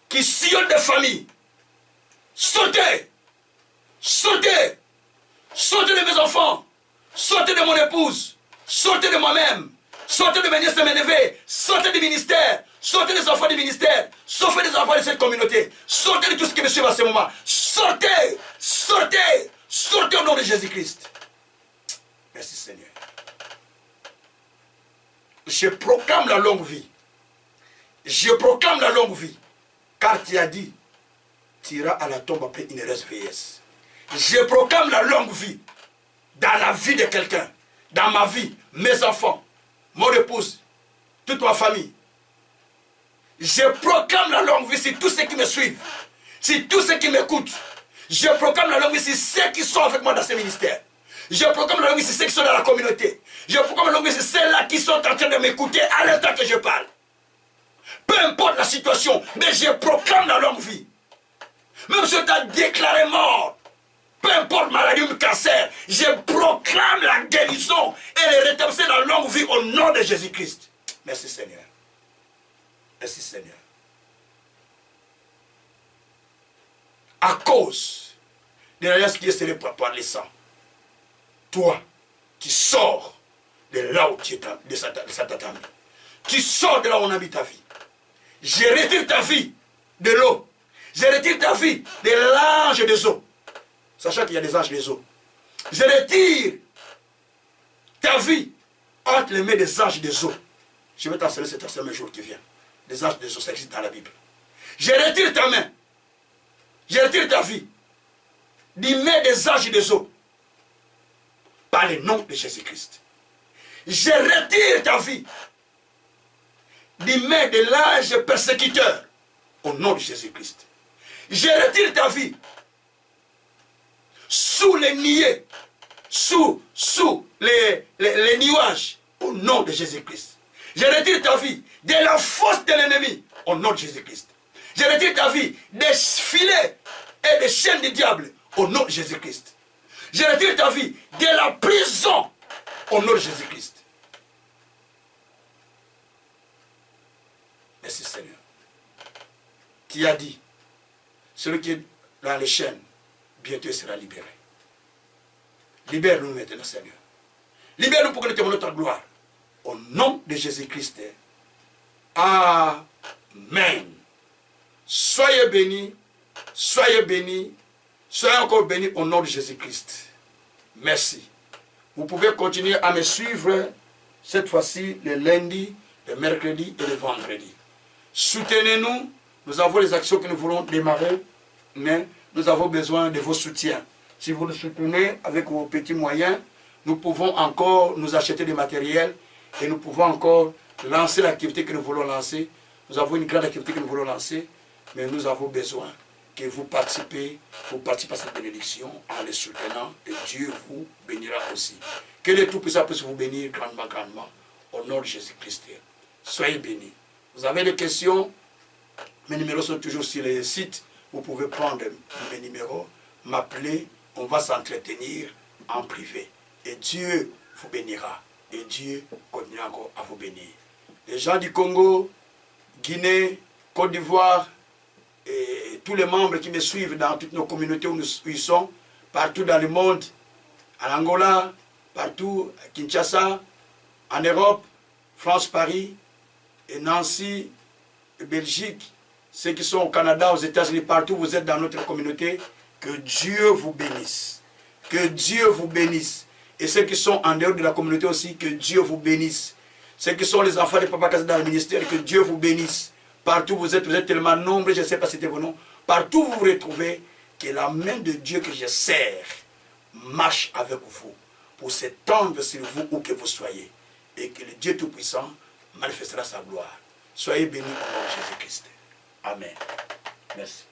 qui sillonne des familles, sautez, sautez, sautez de mes enfants, sautez de mon épouse, sautez de moi-même, sautez de mes nièces et mes neveux, sautez du ministère, sautez des enfants du ministère, sautez des enfants de cette communauté, sautez de tout ce qui me suit à ce moment. Sortez, sortez, sortez au nom de Jésus-Christ. Merci Seigneur. Je proclame la longue vie. Je proclame la longue vie. Car tu as dit, tu iras à la tombe après une heureuse vieillesse. Je proclame la longue vie dans la vie de quelqu'un, dans ma vie, mes enfants, mon épouse, toute ma famille. Je proclame la longue vie sur tous ceux qui me suivent, sur tous ceux qui m'écoutent. Je proclame la longue vie sur ceux qui sont avec moi dans ce ministère. Je proclame la longue vie sur ceux qui sont dans la communauté. Je proclame la longue vie sur ceux-là qui sont en train de m'écouter à l'instant que je parle. Peu importe la situation, mais je proclame la longue vie. Même si tu as déclaré mort, peu importe maladie ou cancer, je proclame la guérison et le rétablissement de la longue vie au nom de Jésus-Christ. Merci Seigneur. Merci Seigneur. À cause de l'alliance qui est scellée par les sangs, toi, tu sors de là où tu es, de Satan. Tu sors de là où on a mis ta vie. Je retire ta vie de l'eau. Je retire ta vie de l'ange des eaux. Sachant qu'il y a des anges des eaux. Je retire ta vie entre les mains des anges des eaux. Je vais t'enseigner cet enseignement le jour qui vient. Des anges des eaux, ça existe dans la Bible. Je retire ta main. Je retire ta vie des mains des anges des eaux. Par le nom de Jésus-Christ. Je retire ta vie des mains de l'âge persécuteur. Au nom de Jésus-Christ. Je retire ta vie sous les niais, sous les nuages, au nom de Jésus-Christ. Je retire ta vie de la force de l'ennemi, au nom de Jésus-Christ. Je retire ta vie des filets et des chaînes du diable, au nom de Jésus-Christ. Je retire ta vie de la prison, au nom de Jésus-Christ. Merci Seigneur. Tu as dit, celui qui est dans les chaînes, bientôt sera libéré. Libère-nous maintenant, Seigneur. Libère-nous pour que nous témoignons ta gloire. Au nom de Jésus-Christ. Amen. Soyez bénis, soyez bénis, soyez encore bénis au nom de Jésus-Christ. Merci. Vous pouvez continuer à me suivre cette fois-ci le lundi, le mercredi et le vendredi. Soutenez-nous. Nous avons les actions que nous voulons démarrer, mais nous avons besoin de vos soutiens. Si vous nous soutenez avec vos petits moyens, nous pouvons encore nous acheter du matériel et nous pouvons encore lancer l'activité que nous voulons lancer. Nous avons une grande activité que nous voulons lancer, mais nous avons besoin que vous participez à cette bénédiction en les soutenant et Dieu vous bénira aussi. Que le Tout-Puissant puisse vous bénir grandement, grandement, au nom de Jésus-Christ. Soyez bénis. Vous avez des questions? Mes numéros sont toujours sur les sites. Vous pouvez prendre mes numéros, m'appeler, on va s'entretenir en privé. Et Dieu vous bénira. Et Dieu continuera encore à vous bénir. Les gens du Congo, Guinée, Côte d'Ivoire, et tous les membres qui me suivent dans toutes nos communautés où ils sont, partout dans le monde, en Angola, partout, à Kinshasa, en Europe, France, Paris, et Nancy, et Belgique, ceux qui sont au Canada, aux États-Unis, partout où vous êtes dans notre communauté, que Dieu vous bénisse. Que Dieu vous bénisse. Et ceux qui sont en dehors de la communauté aussi, que Dieu vous bénisse. Ceux qui sont les enfants de Papa Kassé dans le ministère, que Dieu vous bénisse. Partout où vous êtes tellement nombreux, je ne sais pas si c'était vos noms. Partout où vous vous retrouvez, que la main de Dieu que je sers marche avec vous pour s'étendre sur vous où que vous soyez. Et que le Dieu Tout-Puissant manifestera sa gloire. Soyez bénis au nom de Jésus-Christ. Amen. Merci.